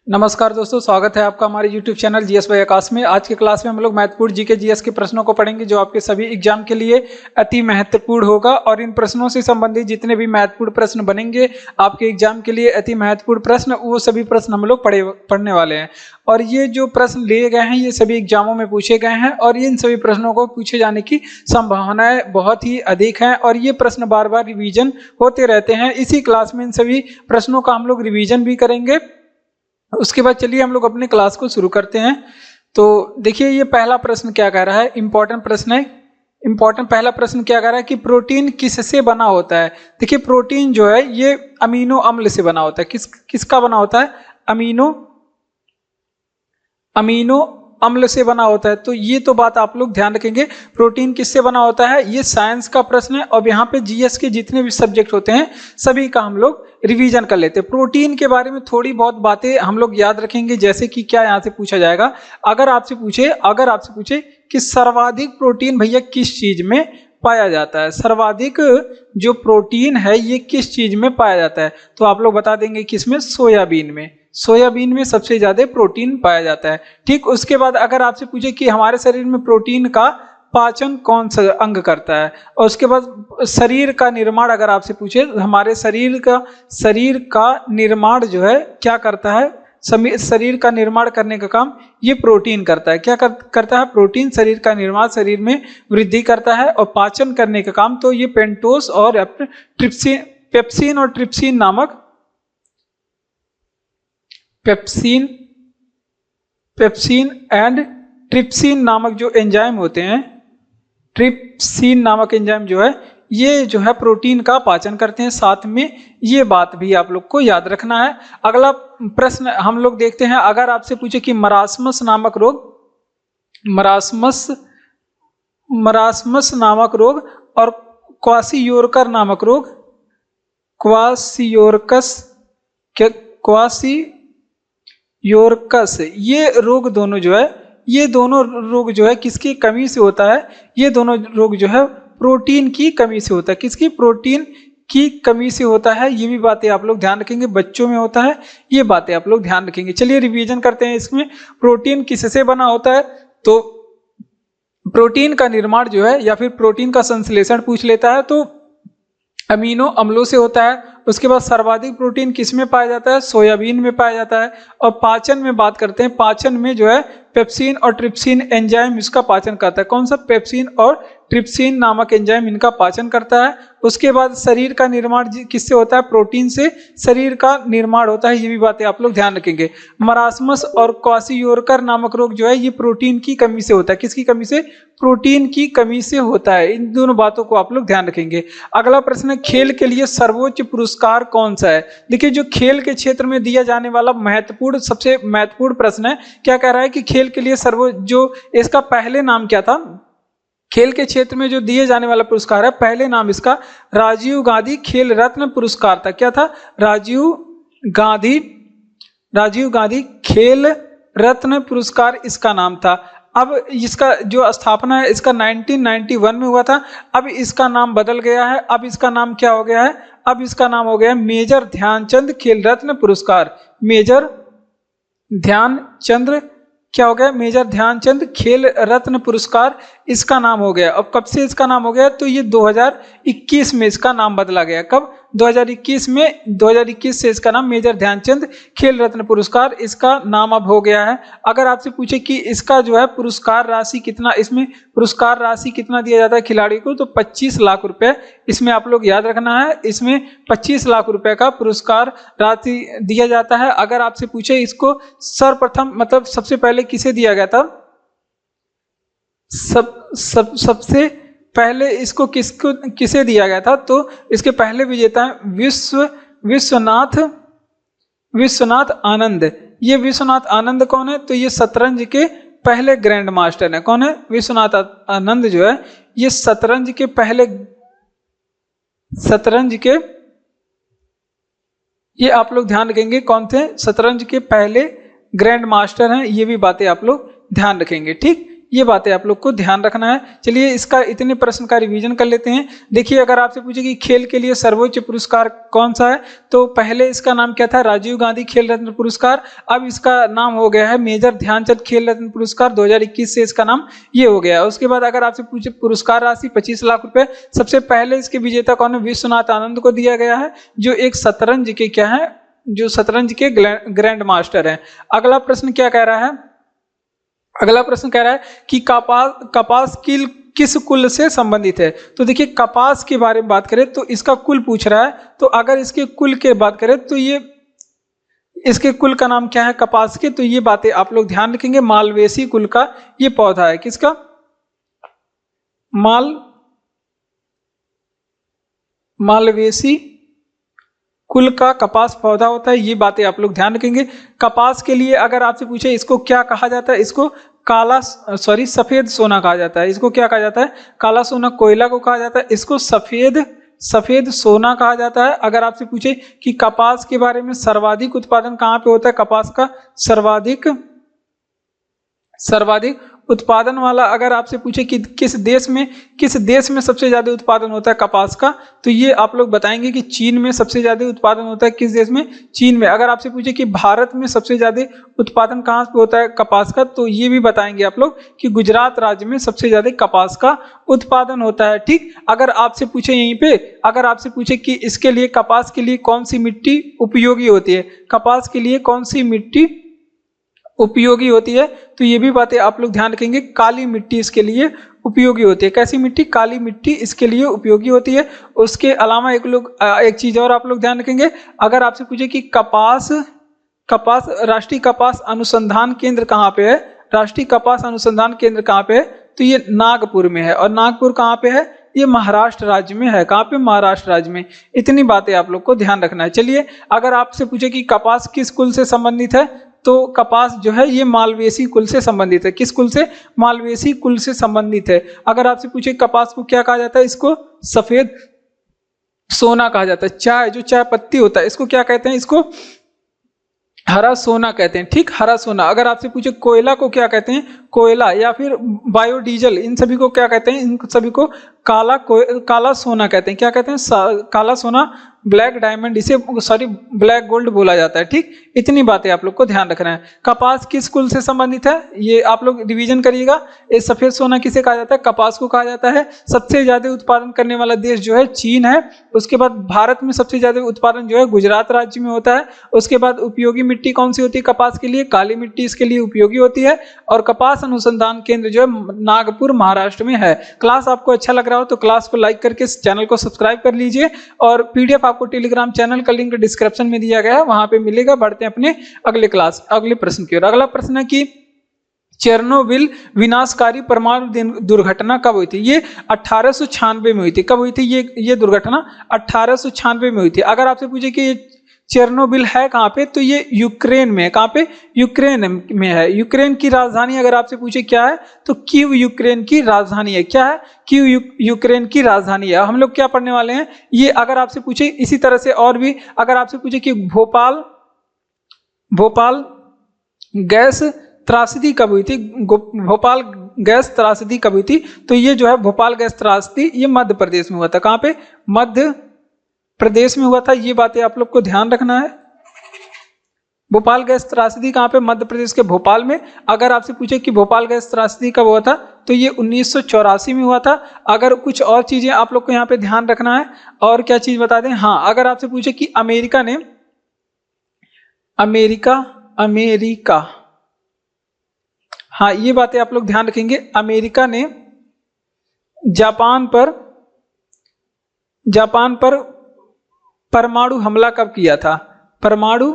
नमस्कार दोस्तों, स्वागत है आपका हमारे YouTube चैनल जीएस बाय आकाश में। आज के क्लास में हम लोग महत्वपूर्ण जीके जीएस के प्रश्नों को पढ़ेंगे जो आपके सभी एग्जाम के लिए अति महत्वपूर्ण होगा। और इन प्रश्नों से संबंधित जितने भी महत्वपूर्ण प्रश्न बनेंगे आपके एग्जाम के लिए अति महत्वपूर्ण प्रश्न, वो सभी प्रश्न हम लोग पढ़ने वाले हैं। और ये जो प्रश्न लिए गए हैं ये सभी एग्जामों में पूछे गए हैं और इन सभी प्रश्नों को पूछे जाने की संभावनाएं बहुत ही अधिक हैं। और ये प्रश्न बार बार रिवीजन होते रहते हैं। इसी क्लास में इन सभी प्रश्नों का हम लोग रिवीजन भी करेंगे। उसके बाद चलिए हम लोग अपने क्लास को शुरू करते हैं। तो देखिए ये पहला प्रश्न क्या कह रहा है, इंपॉर्टेंट प्रश्न है। पहला प्रश्न क्या कह रहा है कि प्रोटीन किससे बना होता है। देखिए प्रोटीन जो है ये अमीनो अम्ल से बना होता है। किसका बना होता है? अमीनो अम्ल से बना होता है। तो ये तो बात आप लोग ध्यान रखेंगे, प्रोटीन किससे बना होता है। ये साइंस का प्रश्न है और यहाँ पे जीएस के जितने भी सब्जेक्ट होते हैं सभी का हम लोग रिवीजन कर लेते हैं। प्रोटीन के बारे में थोड़ी बहुत बातें हम लोग याद रखेंगे, जैसे कि क्या यहाँ से पूछा जाएगा। अगर आपसे पूछे कि सर्वाधिक प्रोटीन भैया किस चीज में पाया जाता है, सर्वाधिक जो प्रोटीन है ये किस चीज में पाया जाता है, तो आप लोग बता देंगे किसमें? सोयाबीन में सबसे ज्यादा प्रोटीन पाया जाता है। ठीक, उसके बाद अगर आपसे पूछे कि हमारे शरीर में प्रोटीन का पाचन कौन सा अंग करता है, और उसके बाद शरीर का निर्माण अगर आपसे पूछे, हमारे शरीर का निर्माण जो है क्या करता है, शरीर का निर्माण करने का काम ये प्रोटीन करता है। क्या करता है? प्रोटीन शरीर का निर्माण, शरीर में वृद्धि करता है। और पाचन करने का काम तो ये पेंटोस और पेप्सिन और ट्रिप्सिन नामक पेप्सिन एंड ट्रिप्सिन नामक जो एंजाइम होते हैं, ट्रिप्सिन नामक एंजाइम जो है ये जो है प्रोटीन का पाचन करते हैं। साथ में ये बात भी आप लोग को याद रखना है। अगला प्रश्न हम लोग देखते हैं। अगर आपसे पूछे कि मरासमस नामक रोग और क्वासियोरकर नामक रोग, क्वासियोरकस ये रोग दोनों जो है किसकी कमी से होता है? ये दोनों रोग जो है प्रोटीन की कमी से होता है। किसकी? प्रोटीन की कमी से होता है। ये भी बातें आप लोग ध्यान रखेंगे, बच्चों में होता है, ये बातें आप लोग ध्यान रखेंगे। चलिए रिवीजन करते हैं। इसमें प्रोटीन किससे बना होता है, तो प्रोटीन का निर्माण जो है या फिर प्रोटीन का संश्लेषण पूछ लेता है तो अमीनो अम्लों से होता है। उसके बाद सर्वाधिक प्रोटीन किस में पाया जाता है? सोयाबीन में पाया जाता है। और पाचन में बात करते हैं, पाचन में जो है पेप्सिन और ट्रिप्सिन एंजाइम इसका पाचन करता है। कौन सा? पेप्सिन और ट्रिप्सिन नामक एंजाइम इनका पाचन करता है। उसके बाद शरीर का निर्माण किससे होता है? प्रोटीन से शरीर का निर्माण होता है। ये भी बातें आप लोग ध्यान रखेंगे। मरासमस और क्वासियोरकर नामक रोग जो है ये प्रोटीन की कमी से होता है। किसकी कमी से? प्रोटीन की कमी से होता है। इन दोनों बातों को आप लोग ध्यान रखेंगे। अगला प्रश्न है, खेल के लिए सर्वोच्च पुरस्कार कौन सा है। देखिए जो खेल के क्षेत्र में दिया जाने वाला सबसे महत्वपूर्ण प्रश्न है। क्या कह रहा है कि खेल के लिए जो इसका पहले नाम क्या था? खेल के क्षेत्र में जो दिए जाने वाला पुरस्कार है, पहले नाम इसका राजीव गांधी खेल रत्न पुरस्कार था। क्या था? राजीव गांधी खेल रत्न पुरस्कार इसका नाम था। अब इसका जो स्थापना है इसका 1991 में हुआ था। अब इसका नाम बदल गया है। अब इसका नाम क्या हो गया है? अब इसका नाम हो गया मेजर ध्यानचंद खेल रत्न पुरस्कार। मेजर ध्यानचंद क्या हो गया? मेजर ध्यानचंद खेल रत्न पुरस्कार इसका नाम हो गया। अब कब से इसका नाम हो गया? तो ये 2021 में इसका नाम बदला गया। कब? 2021 से इसका नाम मेजर ध्यानचंद खेल रत्न पुरस्कार इसका नाम अब हो गया है। अगर आपसे पूछे कि इसका जो है पुरस्कार राशि कितना, इसमें पुरस्कार राशि कितना दिया जाता है खिलाड़ी को, तो 25 लाख रुपए इसमें आप लोग याद रखना है। इसमें 25 लाख रुपए का पुरस्कार राशि दिया जाता है। अगर आपसे पूछे इसको सर्वप्रथम मतलब सबसे पहले किसे दिया गया था, सबसे पहले इसको किसे दिया गया था, तो इसके पहले विजेता है विश्वनाथ आनंद। ये विश्वनाथ आनंद कौन है? तो ये शतरंज के पहले ग्रैंड मास्टर है। कौन है? विश्वनाथ आनंद जो है ये शतरंज के ये आप लोग ध्यान रखेंगे कौन थे? शतरंज के पहले ग्रैंड मास्टर हैं। ये भी बातें आप लोग ध्यान रखेंगे। ठीक, ये बातें आप लोग को ध्यान रखना है। चलिए इसका इतने प्रश्न का रिवीजन कर लेते हैं। देखिए अगर आपसे पूछे कि खेल के लिए सर्वोच्च पुरस्कार कौन सा है, तो पहले इसका नाम क्या था, राजीव गांधी खेल रत्न पुरस्कार। अब इसका नाम हो गया है मेजर ध्यानचंद खेल रत्न पुरस्कार, 2021 से इसका नाम ये हो गया। उसके बाद अगर आपसे पूछे पुरस्कार राशि 25 लाख रुपए। सबसे पहले इसके विजेता कौन है, विश्वनाथ आनंद को दिया गया है, जो एक शतरंज के क्या है, जो शतरंज के ग्रैंड मास्टर हैं। अगला प्रश्न क्या कह रहा है, अगला प्रश्न कह रहा है कि कपास किस कुल से संबंधित है। तो देखिए कपास के बारे में बात करें तो इसका कुल पूछ रहा है, तो अगर इसके कुल के बात करें तो ये इसके कुल का नाम क्या है कपास के, तो ये बातें आप लोग ध्यान रखेंगे। मालवेसी कुल का ये पौधा है, किसका, मालवेसी कुल का कपास पौधा होता है, ये बातें आप लोग ध्यान रखेंगे। कपास के लिए अगर आपसे पूछे इसको क्या कहा जाता है, इसको सफेद सोना कहा जाता है। इसको क्या कहा जाता है, काला सोना कोयला को कहा जाता है, इसको सफेद सोना कहा जाता है। अगर आपसे पूछे कि कपास के बारे में सर्वाधिक उत्पादन कहाँ पे होता है, कपास का सर्वाधिक उत्पादन वाला अगर आपसे पूछे कि किस देश में सबसे ज्यादा उत्पादन होता है कपास का, तो ये आप लोग बताएंगे कि चीन में सबसे ज्यादा उत्पादन होता है। किस देश में, चीन में। अगर आपसे पूछे कि भारत में सबसे ज्यादा उत्पादन कहाँ पे होता है कपास का, तो ये भी बताएंगे आप लोग कि गुजरात राज्य में सबसे ज्यादा कपास का उत्पादन होता है। ठीक, अगर आपसे पूछे यहीं पे, अगर आपसे पूछे कि इसके लिए कपास के लिए कौन सी मिट्टी उपयोगी होती है, कपास के लिए कौन सी मिट्टी उपयोगी होती है, तो ये भी बातें आप लोग ध्यान रखेंगे। काली मिट्टी इसके लिए उपयोगी होती है। कैसी मिट्टी, काली मिट्टी इसके लिए उपयोगी होती है। उसके अलावा एक चीज और आप लोग ध्यान रखेंगे। अगर आपसे पूछे कि कपास राष्ट्रीय कपास अनुसंधान केंद्र कहाँ पे है, राष्ट्रीय कपास अनुसंधान केंद्र कहाँ पे है, तो ये नागपुर में है। और नागपुर कहाँ पे है, ये महाराष्ट्र राज्य में है। कहाँ पे, महाराष्ट्र राज्य में। इतनी बातें आप लोग को ध्यान रखना है। चलिए अगर आपसे पूछे कि कपास किस कुल से संबंधित है, तो कपास जो है ये मालवेसी कुल से संबंधित है। किस कुल से, मालवेसी कुल से संबंधित है। अगर आपसे पूछे कपास को क्या कहा जाता है, इसको सफेद सोना कहा जाता है। चाय पत्ती होता है, इसको क्या कहते हैं, इसको हरा सोना कहते हैं। ठीक, हरा सोना। अगर आपसे पूछे कोयला को क्या कहते हैं, कोयला या फिर बायोडीजल, इन सभी को क्या कहते हैं, इन सभी को काला सोना कहते हैं। क्या कहते हैं, काला सोना, ब्लैक डायमंड, इसे ब्लैक गोल्ड बोला जाता है। ठीक, इतनी बातें आप लोग को ध्यान रखना है। कपास किस कुल से संबंधित है, ये आप लोग रिवीजन करिएगा। ये सफेद सोना किसे कहा जाता है, कपास को कहा जाता है। सबसे ज्यादा उत्पादन करने वाला देश जो है चीन है। उसके बाद भारत में सबसे ज्यादा उत्पादन जो है गुजरात राज्य में होता है। उसके बाद उपयोगी मिट्टी कौन सी होती है कपास के लिए, काली मिट्टी इसके लिए उपयोगी होती है। और कपास अनुसंधान केंद्र जो है नागपुर महाराष्ट्र में है। क्लास आपको अच्छा लग रहा हो तो क्लास को लाइक करके चैनल को सब्सक्राइब कर लीजिए। और पीडीएफ आपको टेलीग्राम चैनल का लिंक डिस्क्रिप्शन में दिया गया है, वहां पे मिलेगा। बढ़ते हैं अपने अगले प्रश्न की ओर। अगला प्रश्न है कि चेरनोबिल विनाशकारी परमाणु दुर्घटना कब हुई थी। ये 1896 में हुई थी। कब हुई थी ये दुर्घटना, 1896 में हुई थी। अगर आपसे पूछे कि चेरनोबिल है कहाँ पे, तो ये यूक्रेन में है। कहाँ पे, यूक्रेन में है। यूक्रेन की राजधानी अगर आपसे पूछे क्या है, तो कीव यूक्रेन की राजधानी है। क्या है, कीव यूक्रेन की राजधानी है। हम लोग क्या पढ़ने वाले हैं ये, अगर आपसे पूछे इसी तरह से और भी, अगर आपसे पूछे कि भोपाल गैस त्रासदी कब हुई थी, भोपाल गैस त्रासदी कब हुई थी, तो ये जो है भोपाल गैस त्रासदी ये मध्य प्रदेश में हुआ था। कहाँ पे, मध्य प्रदेश में हुआ था। ये बातें आप लोग को ध्यान रखना है। भोपाल गैस त्रासदी कहाँ पे, मध्य प्रदेश के भोपाल में। अगर आपसे पूछे कि भोपाल गैस त्रासदी कब हुआ था, तो ये 1984 में हुआ था। अगर कुछ और चीजें आप लोग को यहाँ पे ध्यान रखना है, और क्या चीज बता दें, हाँ अगर आपसे पूछे कि अमेरिका, हाँ ये बातें आप लोग ध्यान रखेंगे। अमेरिका ने जापान पर परमाणु हमला कब किया था, परमाणु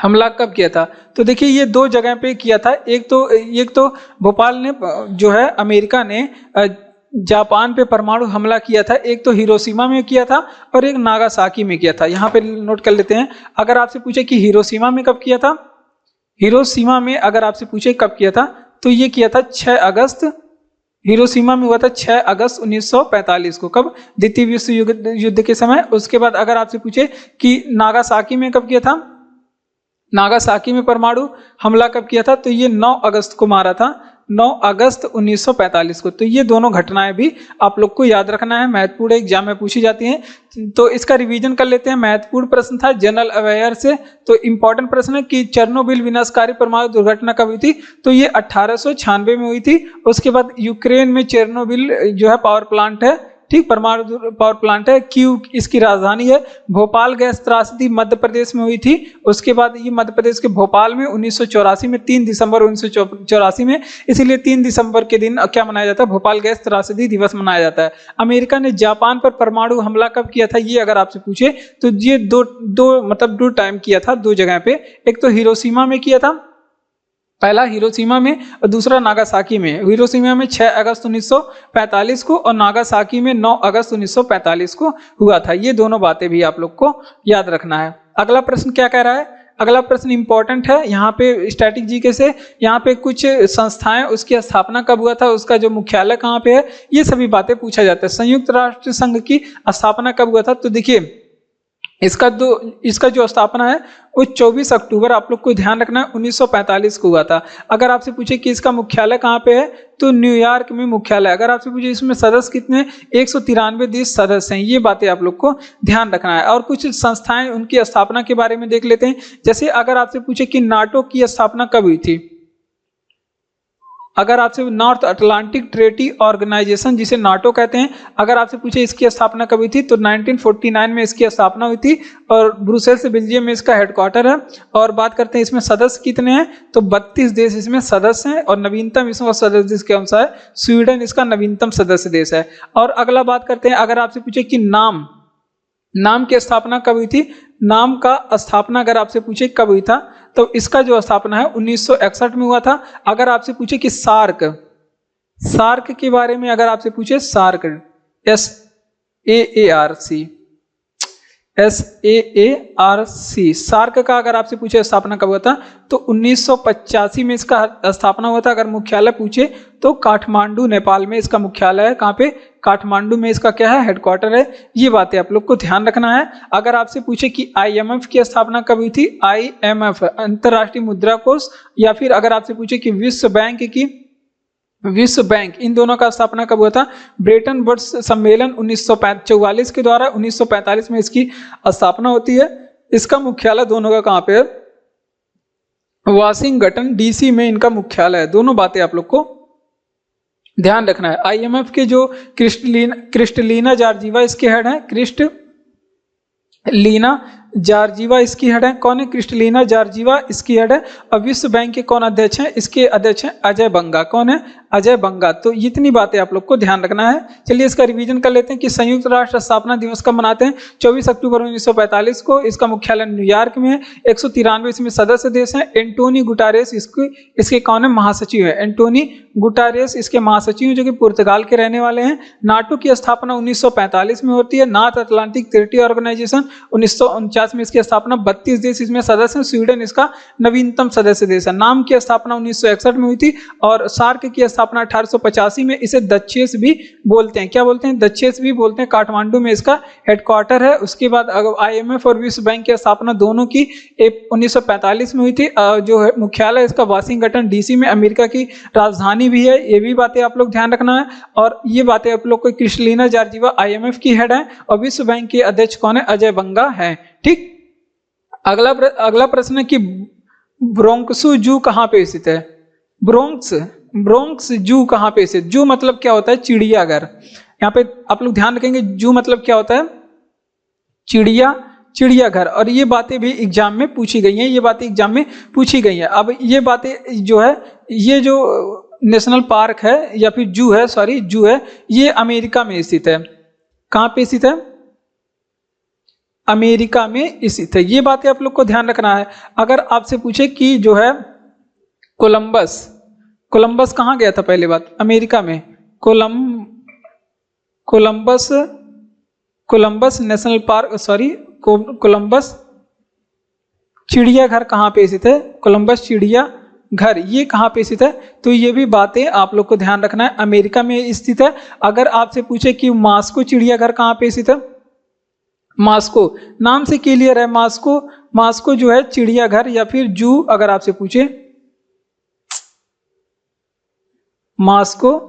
हमला कब किया था, तो देखिए ये दो जगह पे किया था। एक तो भोपाल ने जो है अमेरिका ने जापान पे परमाणु हमला किया था। एक तो हिरोशिमा में किया था और एक नागासाकी में किया था। यहाँ पे नोट कर लेते हैं। अगर आपसे पूछे कि हिरोशिमा में कब किया था, हिरोशिमा में अगर आपसे पूछे कब किया था, तो ये किया था 6 अगस्त, हिरोशिमा में हुआ था 6 अगस्त 1945 को। कब, द्वितीय विश्व युद्ध के समय। उसके बाद अगर आपसे पूछे कि नागासाकी में कब किया था, नागासाकी में परमाणु हमला कब किया था, तो ये 9 अगस्त को मारा था। 9 अगस्त 1945 को। तो ये दोनों घटनाएं भी आप लोग को याद रखना है, महत्वपूर्ण एग्जाम में पूछी जाती हैं। तो इसका रिवीजन कर लेते हैं। महत्वपूर्ण प्रश्न था जनरल अवेयर से। तो इंपॉर्टेंट प्रश्न है कि चेर्नोबिल विनाशकारी परमाणु दुर्घटना कब हुई थी? तो ये 1896 में हुई थी। उसके बाद यूक्रेन में चेर्नोबिल जो है पावर प्लांट है, ठीक, परमाणु पावर प्लांट है, क्यू इसकी राजधानी है। भोपाल गैस त्रासदी मध्य प्रदेश में हुई थी। उसके बाद ये मध्य प्रदेश के भोपाल में 1984 में 3 दिसंबर 1984 में, इसीलिए 3 दिसंबर के दिन क्या मनाया जाता है? भोपाल गैस त्रासदी दिवस मनाया जाता है। अमेरिका ने जापान पर परमाणु हमला कब किया था? ये अगर आपसे पूछे तो ये दो टाइम किया था, दो जगह पे। एक तो हिरोशिमा में किया था, पहला हिरोशिमा में और दूसरा नागासाकी में। हिरोशिमा में 6 अगस्त 1945 को और नागासाकी में 9 अगस्त 1945 को हुआ था। ये दोनों बातें भी आप लोग को याद रखना है। अगला प्रश्न क्या कह रहा है? अगला प्रश्न इंपॉर्टेंट है, यहाँ पे स्टैटिक जीके से। यहाँ पे कुछ संस्थाएं, उसकी स्थापना कब हुआ था, उसका जो मुख्यालय कहाँ पे है, ये सभी बातें पूछा जाता है। संयुक्त राष्ट्र संघ की स्थापना कब हुआ था? तो देखिए इसका जो स्थापना है वो 24 अक्टूबर, आप लोग को ध्यान रखना है, 1945 को हुआ था। अगर आपसे पूछे कि इसका मुख्यालय कहाँ पे है, तो न्यूयॉर्क में मुख्यालय। अगर आपसे पूछे इसमें सदस्य कितने, 193 देश सदस्य हैं। ये बातें आप लोग को ध्यान रखना है। और कुछ संस्थाएं, उनकी स्थापना के बारे में देख लेते हैं। जैसे अगर आपसे पूछे कि नाटो की स्थापना कब हुई थी, अगर आपसे नॉर्थ अटलांटिक ट्रेटी ऑर्गेनाइजेशन, जिसे नाटो कहते हैं, अगर आपसे पूछे इसकी स्थापना कब हुई थी, तो 1949 में इसकी स्थापना हुई थी और ब्रुसेल्स बेल्जियम में इसका हेडक्वार्टर है। और बात करते हैं इसमें सदस्य कितने हैं, तो 32 देश इसमें सदस्य हैं। और नवीनतम इसमें सदस्य देश कौन सा है? स्वीडन इसका नवीनतम सदस्य देश है। और अगला बात करते हैं, अगर आपसे पूछे कि नाम की स्थापना कब हुई थी, नाम का स्थापना अगर आपसे पूछे कब हुई था, तो इसका जो स्थापना है 1961 में हुआ था। अगर आपसे पूछे कि सार्क के बारे में, अगर आपसे पूछे सार्क, SAARC, सार्क का अगर आपसे पूछे स्थापना कब हुआ था, तो 1985 में इसका स्थापना हुआ था। अगर मुख्यालय पूछे तो काठमांडू नेपाल में इसका मुख्यालय है। कहाँ पे? काठमांडू में इसका क्या है? हेडक्वार्टर है। ये बातें आप लोग को ध्यान रखना है। अगर आपसे पूछे कि IMF की स्थापना कब हुई थी, IMF अंतर्राष्ट्रीय मुद्रा कोष, या फिर अगर आपसे पूछे कि विश्व बैंक, इन दोनों का स्थापना कब हुआ था? ब्रेटन वुड्स सम्मेलन 1944 के द्वारा 1945 में इसकी स्थापना होती है। इसका मुख्यालय दोनों का कहाँ पे है? वाशिंगटन DC में इनका मुख्यालय है। दोनों बातें आप लोग को ध्यान रखना है। IMF के जो क्रिस्टलीना जॉर्जिवा इसके हेड हैं, क्रिस्टलीना जॉर्जिवा इसकी हेड है। कौन है? क्रिस्टलीना जॉर्जिवा इसकी हेड है। और विश्व बैंक के कौन अध्यक्ष हैं? इसके अध्यक्ष हैं अजय बंगा। कौन है? अजय बंगा। तो इतनी बातें आप लोग को ध्यान रखना है। चलिए इसका रिवीजन कर लेते हैं कि संयुक्त राष्ट्र स्थापना दिवस कब मनाते हैं? 24 अक्टूबर 1945 को। इसका मुख्यालय न्यूयॉर्क में है। 193 इसमें सदस्य देश हैं। एंटोनी गुटारेस इसके कौन है? महासचिव है। एंटोनी गुटारेस इसके महासचिव हैं, जो कि पुर्तगाल के रहने वाले हैं। नाटो की स्थापना 1945 में होती है। नॉर्थ अटलांटिक ट्रेटी ऑर्गेनाइजेशन 1949 में इसकी स्थापना, 32 देश इसमें सदस्य हैं। स्वीडन इसका नवीनतम सदस्य देश है। नाम की स्थापना 1961 में हुई थी। और सार्क की स्थापना 1885 में। इसे दक्षेस भी बोलते हैं। क्या बोलते हैं? दक्षेस भी बोलते हैं। काठमांडू में इसका हेडक्वार्टर है। उसके बाद IMF और विश्व बैंक की स्थापना दोनों की 1945 में हुई थी। जो है मुख्यालय इसका वाशिंगटन DC में, अमेरिका की राजधानी भी है। ये भी बातें आप लोग ध्यान रखना है। और ये बातें आप लोग को, क्रिस्टलीना जॉर्जिवा IMF की हेड है और विश्व बैंक के अध्यक्ष कौन है? अजय बंगा है। ठीक, अगला प्रश्न है कि ब्रोंक्सू जू कहाँ पे स्थित है? ब्रोंक्स जू कहाँ पे स्थित? जू मतलब क्या होता है? चिड़ियाघर। यहाँ पे आप लोग ध्यान रखेंगे, जू मतलब क्या होता है? चिड़ियाघर। और ये बातें भी एग्जाम में पूछी गई हैं। अब ये बातें जो है, ये जो नेशनल पार्क है या फिर जू है, ये अमेरिका में स्थित है। कहाँ पे स्थित है? अमेरिका में स्थित है। ये बातें आप लोग को ध्यान रखना है। अगर आपसे पूछे कि जो है कोलंबस कहाँ गया था? पहले बात, अमेरिका में। कोलंबस नेशनल पार्क, कोलंबस चिड़ियाघर कहाँ पे स्थित है? कोलंबस चिड़ियाघर ये कहाँ पे स्थित है? तो ये भी बातें आप लोग को ध्यान रखना है, अमेरिका में स्थित है। अगर आपसे पूछे कि मास्को चिड़ियाघर कहाँ पे स्थित है? मास्को नाम से क्लियर है। मास्को जो है चिड़ियाघर या फिर जू, अगर आपसे पूछे मास्को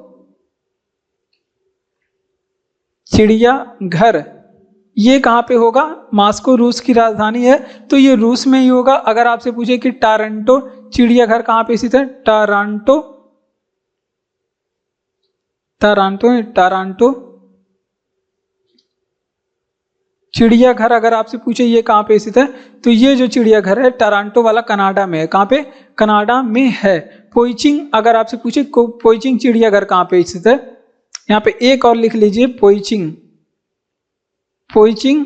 चिड़ियाघर, ये कहाँ पे होगा? मास्को रूस की राजधानी है, तो ये रूस में ही होगा। अगर आपसे पूछे कि टोरंटो चिड़ियाघर कहाँ पे स्थित है? टोरंटो चिड़ियाघर अगर आपसे पूछे ये कहाँ पे स्थित है, तो ये जो चिड़ियाघर है टोरंटो वाला कनाडा में है। कहाँ पे? कनाडा में है। पोइचिंग अगर आपसे पूछे पोइचिंग चिड़ियाघर कहाँ पे स्थित है, यहाँ पे एक और लिख लीजिए, पोइचिंग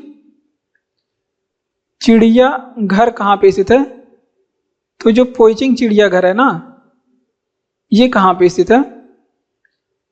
चिड़ियाघर कहाँ पे स्थित है? तो जो पोइचिंग चिड़ियाघर है ना, ये कहाँ पे स्थित है?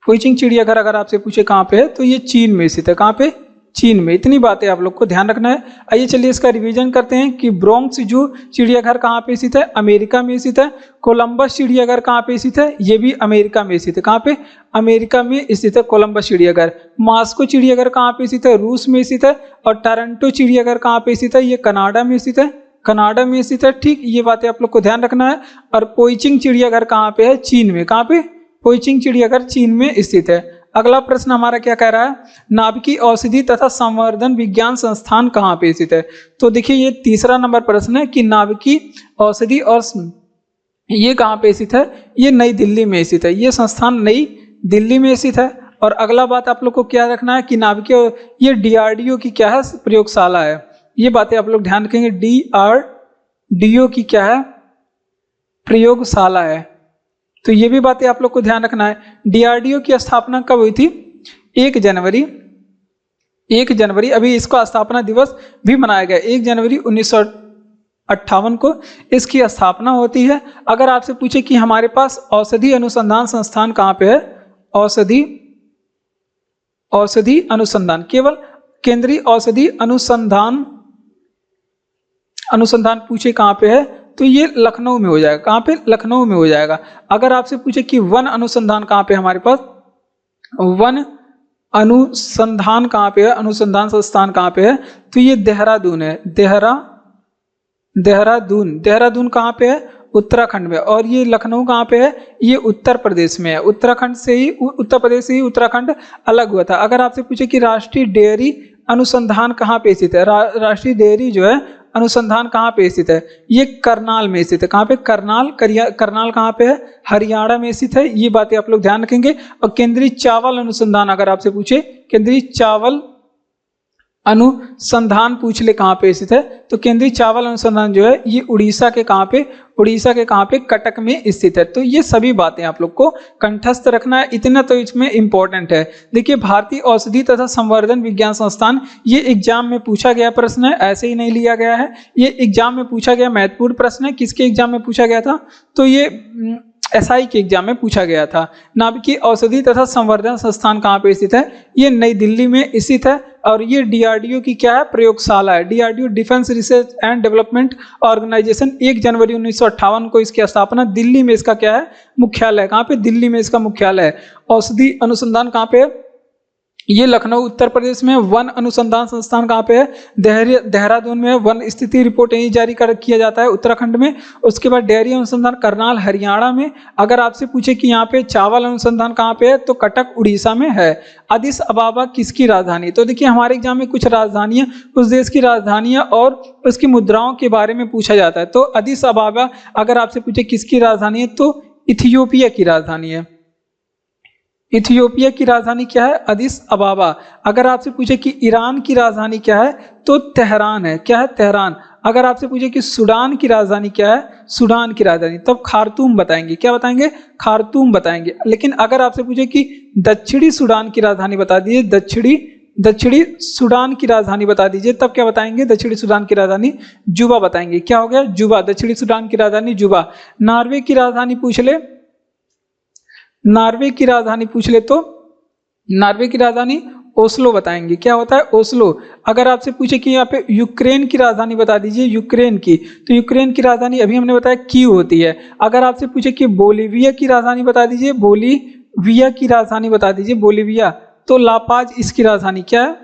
पोइचिंग चिड़ियाघर अगर आपसे पूछे कहाँ पे है, तो ये चीन में स्थित है। कहाँ पे? चीन में। इतनी बातें आप लोग को ध्यान रखना है। आइए चलिए इसका रिवीजन करते हैं कि ब्रोंक्स जू चिड़ियाघर कहाँ पे स्थित है? अमेरिका में स्थित है। कोलंबस चिड़ियाघर कहाँ पे स्थित है? ये भी अमेरिका में स्थित है। कहाँ पे? अमेरिका में स्थित है कोलंबस चिड़ियाघर। मास्को चिड़ियाघर कहाँ पे स्थित है? रूस में स्थित है। और टोरंटो चिड़ियाघर कहाँ पे स्थित है? ये कनाडा में स्थित है। कनाडा में स्थित है। ठीक, ये बातें आप लोग को ध्यान रखना है। और पोइचिंग चिड़ियाघर कहाँ पे है? चीन में। कहाँ पे? पोइचिंग चिड़ियाघर चीन में स्थित है। अगला प्रश्न हमारा क्या कह रहा है? नाभिकीय औषधि तथा संवर्धन विज्ञान संस्थान कहाँ पे स्थित है? तो देखिए ये तीसरा नंबर प्रश्न है कि नाभिकीय औषधि और ये कहाँ पे स्थित है? ये नई दिल्ली में स्थित है। ये संस्थान नई दिल्ली में स्थित है। और अगला बात आप लोग को क्या रखना है कि नाभिकीय, ये डीआरडीओ की क्या है? प्रयोगशाला है। ये बातें आप लोग ध्यान रखेंगे। डीआरडीओ की क्या है? प्रयोगशाला है। तो ये भी बातें आप लोग को ध्यान रखना है। डीआरडीओ की स्थापना कब हुई थी? 1 जनवरी। अभी इसका स्थापना दिवस भी मनाया गया। 1 जनवरी 1958 को इसकी स्थापना होती है। अगर आपसे पूछे कि हमारे पास औषधि अनुसंधान संस्थान कहाँ पे है? औषधि अनुसंधान, केवल केंद्रीय औषधि अनुसंधान पूछे कहाँ पे है, तो ये लखनऊ में हो जाएगा। कहाँ पे? लखनऊ में हो जाएगा। अगर आपसे पूछे कि वन अनुसंधान कहाँ पे हमारे पास, वन अनुसंधान कहाँ पे है, अनुसंधान संस्थान कहाँ पे है, तो ये देहरादून है। देहरादून कहाँ पे है? उत्तराखंड में। और ये लखनऊ कहाँ पे है? ये उत्तर प्रदेश में है। उत्तर प्रदेश से ही उत्तराखंड अलग हुआ था। अगर आपसे पूछे कि राष्ट्रीय डेयरी अनुसंधान कहाँ पे स्थित है, राष्ट्रीय डेयरी जो है अनुसंधान कहाँ पे स्थित है, ये करनाल में स्थित है। कहाँ पे? करनाल कहाँ पे है? हरियाणा में स्थित है। ये बातें आप लोग ध्यान रखेंगे। और केंद्रीय चावल अनुसंधान अगर आपसे पूछे, केंद्रीय चावल अनुसंधान पूछ ले कहाँ पे स्थित है, तो केंद्रीय चावल अनुसंधान जो है ये उड़ीसा के कहाँ पे? कटक में स्थित है। तो ये सभी बातें आप लोग को कंठस्थ रखना है। इतना तो इसमें इंपॉर्टेंट है। देखिए भारतीय औषधि तथा संवर्धन विज्ञान संस्थान, ये एग्जाम में पूछा गया प्रश्न है, ऐसे ही नहीं लिया गया है। ये एग्जाम में पूछा गया महत्वपूर्ण प्रश्न है। किसके एग्जाम में पूछा गया था? तो ये एसआई के एग्जाम में पूछा गया था। नाभिकीय औषधि तथा संवर्धन संस्थान कहाँ पे स्थित है? ये नई दिल्ली में स्थित है। और ये डीआरडीओ की क्या है? प्रयोगशाला है। DRDO defence research and development organisation. 1 जनवरी 1958 को इसकी स्थापना, दिल्ली में इसका क्या है? मुख्यालय। कहाँ पे? दिल्ली में इसका मुख्यालय है। औषधि अनुसंधान कहाँ पे है? ये लखनऊ उत्तर प्रदेश में। वन अनुसंधान संस्थान कहाँ पे है? देहरादून में। वन स्थिति रिपोर्ट यही जारी किया जाता है उत्तराखंड में। उसके बाद डेयरी अनुसंधान करनाल हरियाणा में। अगर आपसे पूछे कि यहाँ पे चावल अनुसंधान कहाँ पे है, तो कटक उड़ीसा में है। अदिस अबाबा किसकी राजधानी? तो देखिए हमारे एग्जाम में कुछ राजधानियां, उस देश की राजधानियां और उसकी मुद्राओं के बारे में पूछा जाता है। तो अदिस अबाबा अगर आपसे पूछे किसकी राजधानी है, तो इथियोपिया की राजधानी है। इथियोपिया की राजधानी क्या है? अदिस अबाबा। अगर आपसे पूछे कि ईरान की राजधानी क्या है, तो तेहरान है। क्या है? तेहरान। अगर आपसे पूछे कि सूडान की राजधानी क्या है, सूडान की राजधानी, तब खार्तूम बताएंगे। क्या बताएंगे? खार्तूम बताएंगे। लेकिन अगर आपसे पूछे कि दक्षिणी सूडान की राजधानी बता दीजिए, दक्षिणी सूडान की राजधानी बता दीजिए, तब क्या बताएंगे? दक्षिणी सूडान की राजधानी जुबा बताएंगे। क्या हो गया? जुबा। दक्षिणी सूडान की राजधानी जुबा। नॉर्वे की राजधानी पूछ ले, नॉर्वे की राजधानी पूछ ले, तो नॉर्वे की राजधानी ओस्लो बताएंगे। क्या होता है? ओस्लो। अगर आपसे पूछे कि यहाँ पे यूक्रेन की राजधानी बता दीजिए, यूक्रेन की, तो यूक्रेन की राजधानी अभी हमने बताया कीव होती है। अगर आपसे पूछे कि बोलीविया की राजधानी बता दीजिए, बोलीविया की राजधानी बता दीजिए, बोलीविया, तो लापाज इसकी राजधानी क्या है?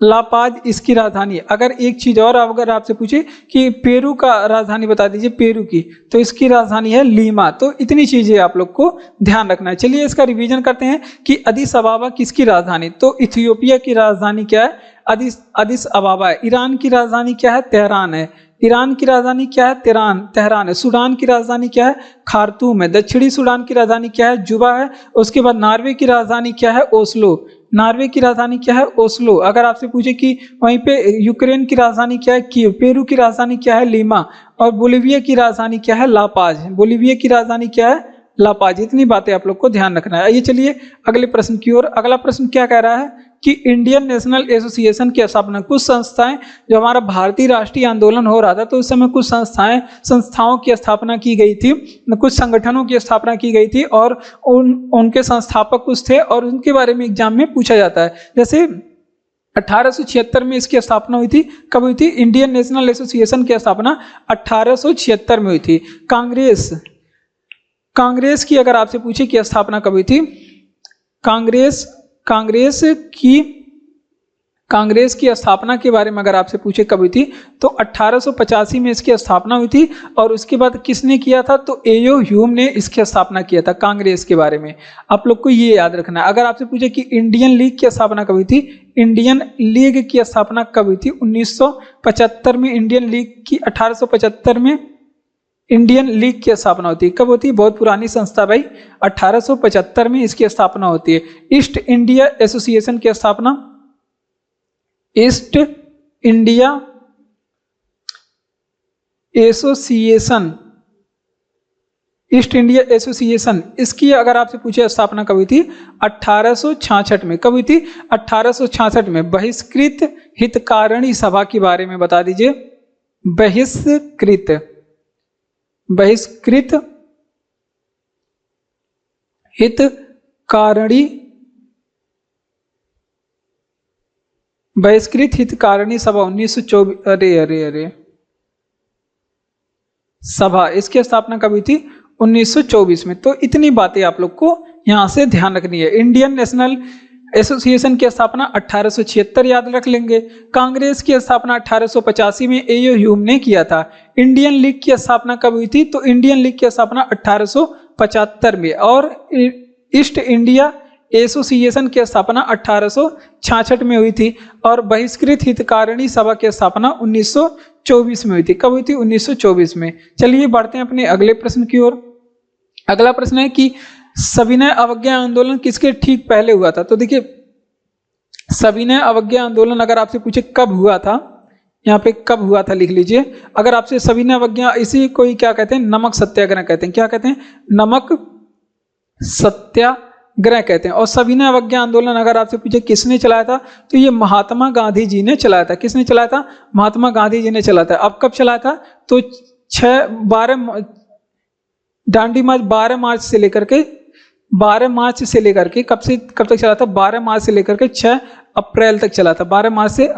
ला पाज इसकी राजधानी है। अगर एक चीज और अगर आपसे पूछे कि पेरू का राजधानी बता दीजिए पेरू की, तो इसकी राजधानी है लीमा। तो इतनी चीजें आप लोग को ध्यान रखना है। चलिए इसका रिवीजन करते हैं कि अदिस अबाबा किसकी राजधानी, तो इथियोपिया की राजधानी क्या है, अदिस अबाबा है। ईरान की राजधानी क्या है, तेहरान है। ईरान की राजधानी क्या है, तेहरान है। सूडान की राजधानी क्या है, खार्तूम है। दक्षिणी सूडान की राजधानी क्या है, जुबा है। उसके बाद नॉर्वे की राजधानी क्या है, ओस्लो। नॉर्वे की राजधानी क्या है, ओस्लो। अगर आपसे पूछे कि वहीं पे यूक्रेन की राजधानी क्या है, कीव। पेरू की राजधानी क्या है, लीमा। और बोलिविया की राजधानी क्या है, ला पाज। बोलिविया की राजधानी क्या है, ला पाज। इतनी बातें आप लोग को ध्यान रखना है। आइए चलिए अगले प्रश्न की ओर। अगला प्रश्न क्या कह रहा है कि इंडियन नेशनल एसोसिएशन की स्थापना, कुछ संस्थाएं, जो हमारा भारतीय राष्ट्रीय आंदोलन हो रहा था तो उस समय कुछ संस्थाओं की स्थापना की गई थी, कुछ संगठनों की स्थापना की गई थी और उनके संस्थापक कुछ थे और उनके बारे में एग्जाम में पूछा जाता है। जैसे 1876 में इसकी स्थापना हुई थी। कब हुई थी, इंडियन नेशनल एसोसिएशन की स्थापना 1876 में हुई थी। कांग्रेस की अगर आपसे पूछे कि स्थापना कब हुई थी, कांग्रेस की स्थापना के बारे में अगर आपसे पूछे कब हुई थी तो 1885 में इसकी स्थापना हुई थी। और उसके बाद किसने किया था, तो एओ ह्यूम ने इसकी स्थापना किया था। कांग्रेस के बारे में आप लोग को ये याद रखना है। अगर आपसे पूछे कि इंडियन लीग की स्थापना कब हुई थी, इंडियन लीग की स्थापना कब हुई थी, 1975 में। इंडियन लीग की 1875 में इंडियन लीग की स्थापना होती है। कब होती है, बहुत पुरानी संस्था भाई, 1875 में इसकी स्थापना होती है। ईस्ट इंडिया एसोसिएशन की स्थापना, ईस्ट इंडिया एसोसिएशन इसकी अगर आपसे पूछे स्थापना कब हुई थी, 1866 में। कब हुई थी, 1866 में। बहिष्कृत हितकारिणी सभा के बारे में बता दीजिए। बहिष्कृत हितकारिणी सभा 1924। सभा इसकी स्थापना कब हुई थी, 1924 में। तो इतनी बातें आप लोग को यहां से ध्यान रखनी है। इंडियन नेशनल एसोसिएशन की स्थापना 1876 याद रख लेंगे। कांग्रेस की स्थापना 1885 में एओ ह्यूम ने किया था। इंडियन लीग की स्थापना कब हुई थी, तो इंडियन लीग की स्थापना 1875 में। और ईस्ट इंडिया एसोसिएशन की स्थापना 1866 में हुई थी। और बहिष्कृत हितकारिणी सभा की स्थापना 1924 में हुई थी। कब हुई थी, 1924 में। चलिए बढ़ते हैं अपने अगले प्रश्न की ओर। अगला प्रश्न है कि सविनय अवज्ञा आंदोलन किसके ठीक पहले हुआ था, तो देखिए सविनय अवज्ञा आंदोलन अगर आपसे पूछे कब हुआ था, यहाँ पे कब हुआ था लिख लीजिए। अगर आपसे सविनय अवज्ञा, इसी को क्या कहते हैं, नमक सत्याग्रह कहते हैं। क्या कहते हैं, नमक सत्याग्रह कहते हैं। और सविनय अवज्ञा आंदोलन अगर आपसे पूछे किसने चलाया था, तो ये महात्मा गांधी जी ने चलाया था। किसने चलाया था, महात्मा गांधी जी ने चलाया था। अब कब चलाया था, तो 12 दांडी मार्च 12 मार्च से लेकर के कब तक चला था, 12 मार्च से लेकर के 6 अप्रैल तक चला था। 12 मार्च से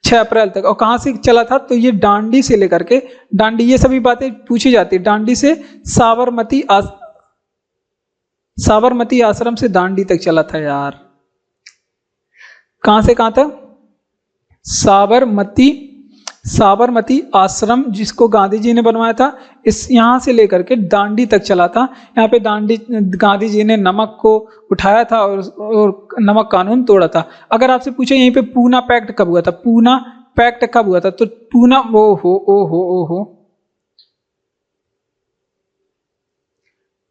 6 अप्रैल तक। और कहाँ से चला था, तो ये दांडी से लेकर के, दांडी, ये सभी बातें पूछी जाती है। दांडी से साबरमती आश्रम से दांडी तक चला था यार। कहां से कहां तक, साबरमती आश्रम जिसको गांधी जी ने बनवाया था, इस यहां से लेकर के दांडी तक चला था। यहाँ पे गांधी जी ने नमक को उठाया था और नमक कानून तोड़ा था। अगर आपसे पूछे यहीं पे पूना पैक्ट कब हुआ था, पूना पैक्ट कब हुआ था, तो पूना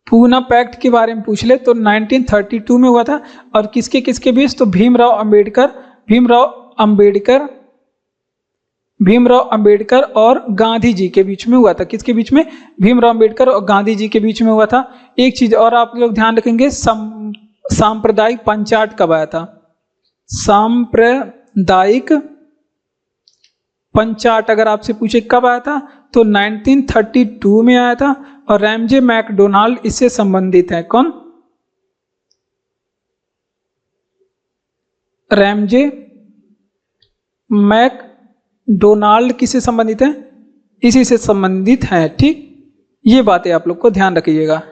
पूना पैक्ट के बारे में पूछ ले तो 1932 में हुआ था। और किसके किसके बीच, तो भीमराव अंबेडकर और गांधी जी के बीच में हुआ था। किसके बीच में, भीमराव अंबेडकर और गांधी जी के बीच में हुआ था। एक चीज और आप लोग ध्यान रखेंगे, सांप्रदायिक पंचायत कब आया था, सांप्रदायिक पंचायत अगर आपसे पूछे कब आया था, तो 1932 में आया था। और रैमजे मैकडोनाल्ड इससे संबंधित है। कौन, रैमजे मैकडोनाल्ड किससे संबंधित है, इसी से संबंधित है। ठीक, ये बातें आप लोग को ध्यान रखिएगा।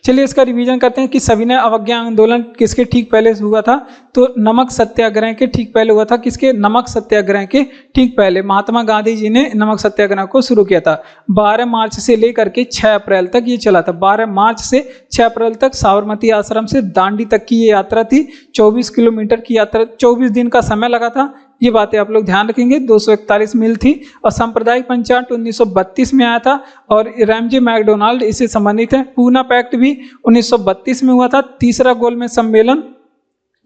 चलिए इसका रिवीजन करते हैं कि सविनय अवज्ञा आंदोलन किसके ठीक पहले हुआ था। तो नमक सत्याग्रह के ठीक पहले हुआ था। किसके? नमक सत्याग्रह के ठीक पहले महात्मा गांधी जी ने नमक सत्याग्रह को शुरू किया था। 12 मार्च से लेकर के 6 अप्रैल तक ये चला था। 12 मार्च से 6 अप्रैल तक साबरमती आश्रम से दांडी तक की ये यात्रा थी। 24 किलोमीटर की यात्रा, 24 दिन का समय लगा था। ये बातें आप लोग ध्यान रखेंगे। 241 मील थी और सांप्रदायिक पंचायत 1932 में आया था और रैमजे मैकडोनाल्ड इससे संबंधित है। पूना पैक्ट भी 1932 में हुआ था। तीसरा गोलमेज सम्मेलन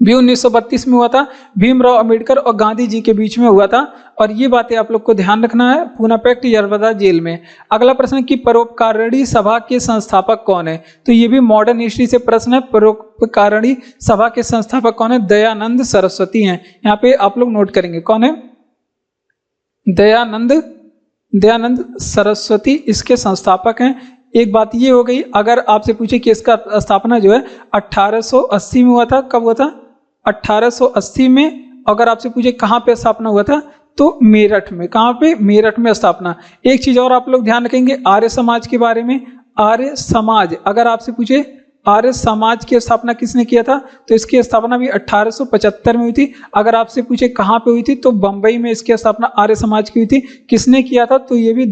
भी 1932 में हुआ था। भीमराव अंबेडकर और गांधी जी के बीच में हुआ था और ये बातें आप लोग को ध्यान रखना है। पूना पैक्ट यरवदा जेल में। अगला प्रश्न है कि परोपकारिणी सभा के संस्थापक कौन है? तो ये भी मॉडर्न हिस्ट्री से प्रश्न है। परोपकारिणी सभा के संस्थापक कौन है? दयानंद सरस्वती हैं। यहाँ पे आप लोग नोट करेंगे कौन है? दयानंद सरस्वती इसके संस्थापक हैं। एक बात ये हो गई, अगर आपसे पूछे कि इसका स्थापना जो है 1880 में हुआ था। कब हुआ था? 1880 में। अगर आपसे पूछे कहाँ पे स्थापना हुआ था तो मेरठ में। कहाँ पे? मेरठ में स्थापना। एक चीज और आप लोग ध्यान रखेंगे आर्य समाज के बारे में। आर्य समाज, अगर आपसे पूछे आर्य समाज की स्थापना किसने किया था तो इसकी स्थापना भी 1875 में हुई थी। अगर आपसे पूछे कहाँ पे हुई थी तो बंबई में इसकी स्थापना आर्य समाज की हुई थी। किसने किया था? तो ये भी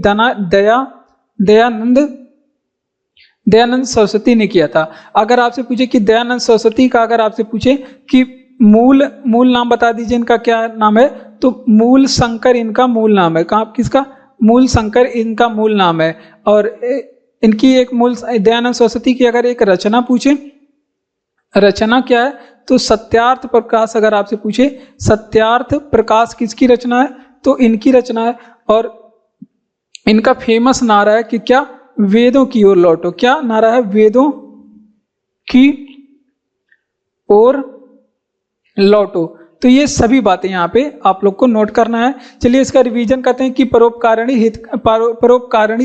दयानंद सरस्वती ने किया था। अगर आपसे पूछे कि दयानंद सरस्वती का अगर आपसे पूछे कि मूल नाम बता दीजिए, इनका क्या नाम है? तो मूल शंकर इनका मूल नाम है। कहाँ? किसका? मूल शंकर इनका मूल नाम है। और इनकी एक मूल दयानंद सरस्वती की अगर एक रचना पूछे, रचना क्या है? तो सत्यार्थ प्रकाश। अगर आपसे पूछे सत्यार्थ प्रकाश किसकी रचना है? तो इनकी रचना है। और इनका फेमस नारा है कि क्या? वेदों की ओर लौटो। क्या नारा है? वेदों की ओर लौटो। तो ये सभी बातें यहाँ पे आप लोग को नोट करना है। चलिए इसका रिवीजन करते हैं कि परोपकारिणी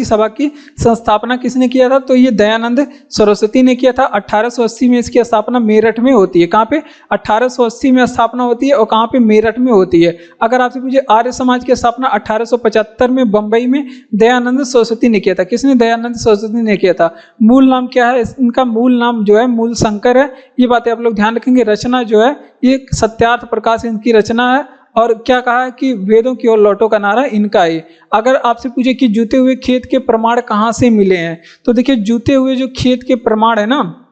सभा की संस्थापना किसने किया था? तो ये दयानंद सरस्वती ने किया था। 1880 में इसकी स्थापना मेरठ में होती है। कहाँ पे? 1880 में स्थापना होती है और कहाँ पे? मेरठ में होती है। अगर आपसे पूछे आर्य समाज की स्थापना 1875 में बंबई में दयानंद सरस्वती ने किया था। किसने? दयानंद सरस्वती ने किया था। मूल नाम क्या है? इनका मूल नाम जो है मूल शंकर है। ये बातें आप लोग ध्यान रखेंगे। रचना जो है ये सत्यार्थ प्रकाश इनकी रचना है। और क्या कहा है कि वेदों की ओर लौटो का नारा इनका है। अगर आपसे पूछे कि जूते हुए खेत के प्रमाण कहाँ से मिले हैं तो देखिए जूते हुए जो खेत के प्रमाण है ना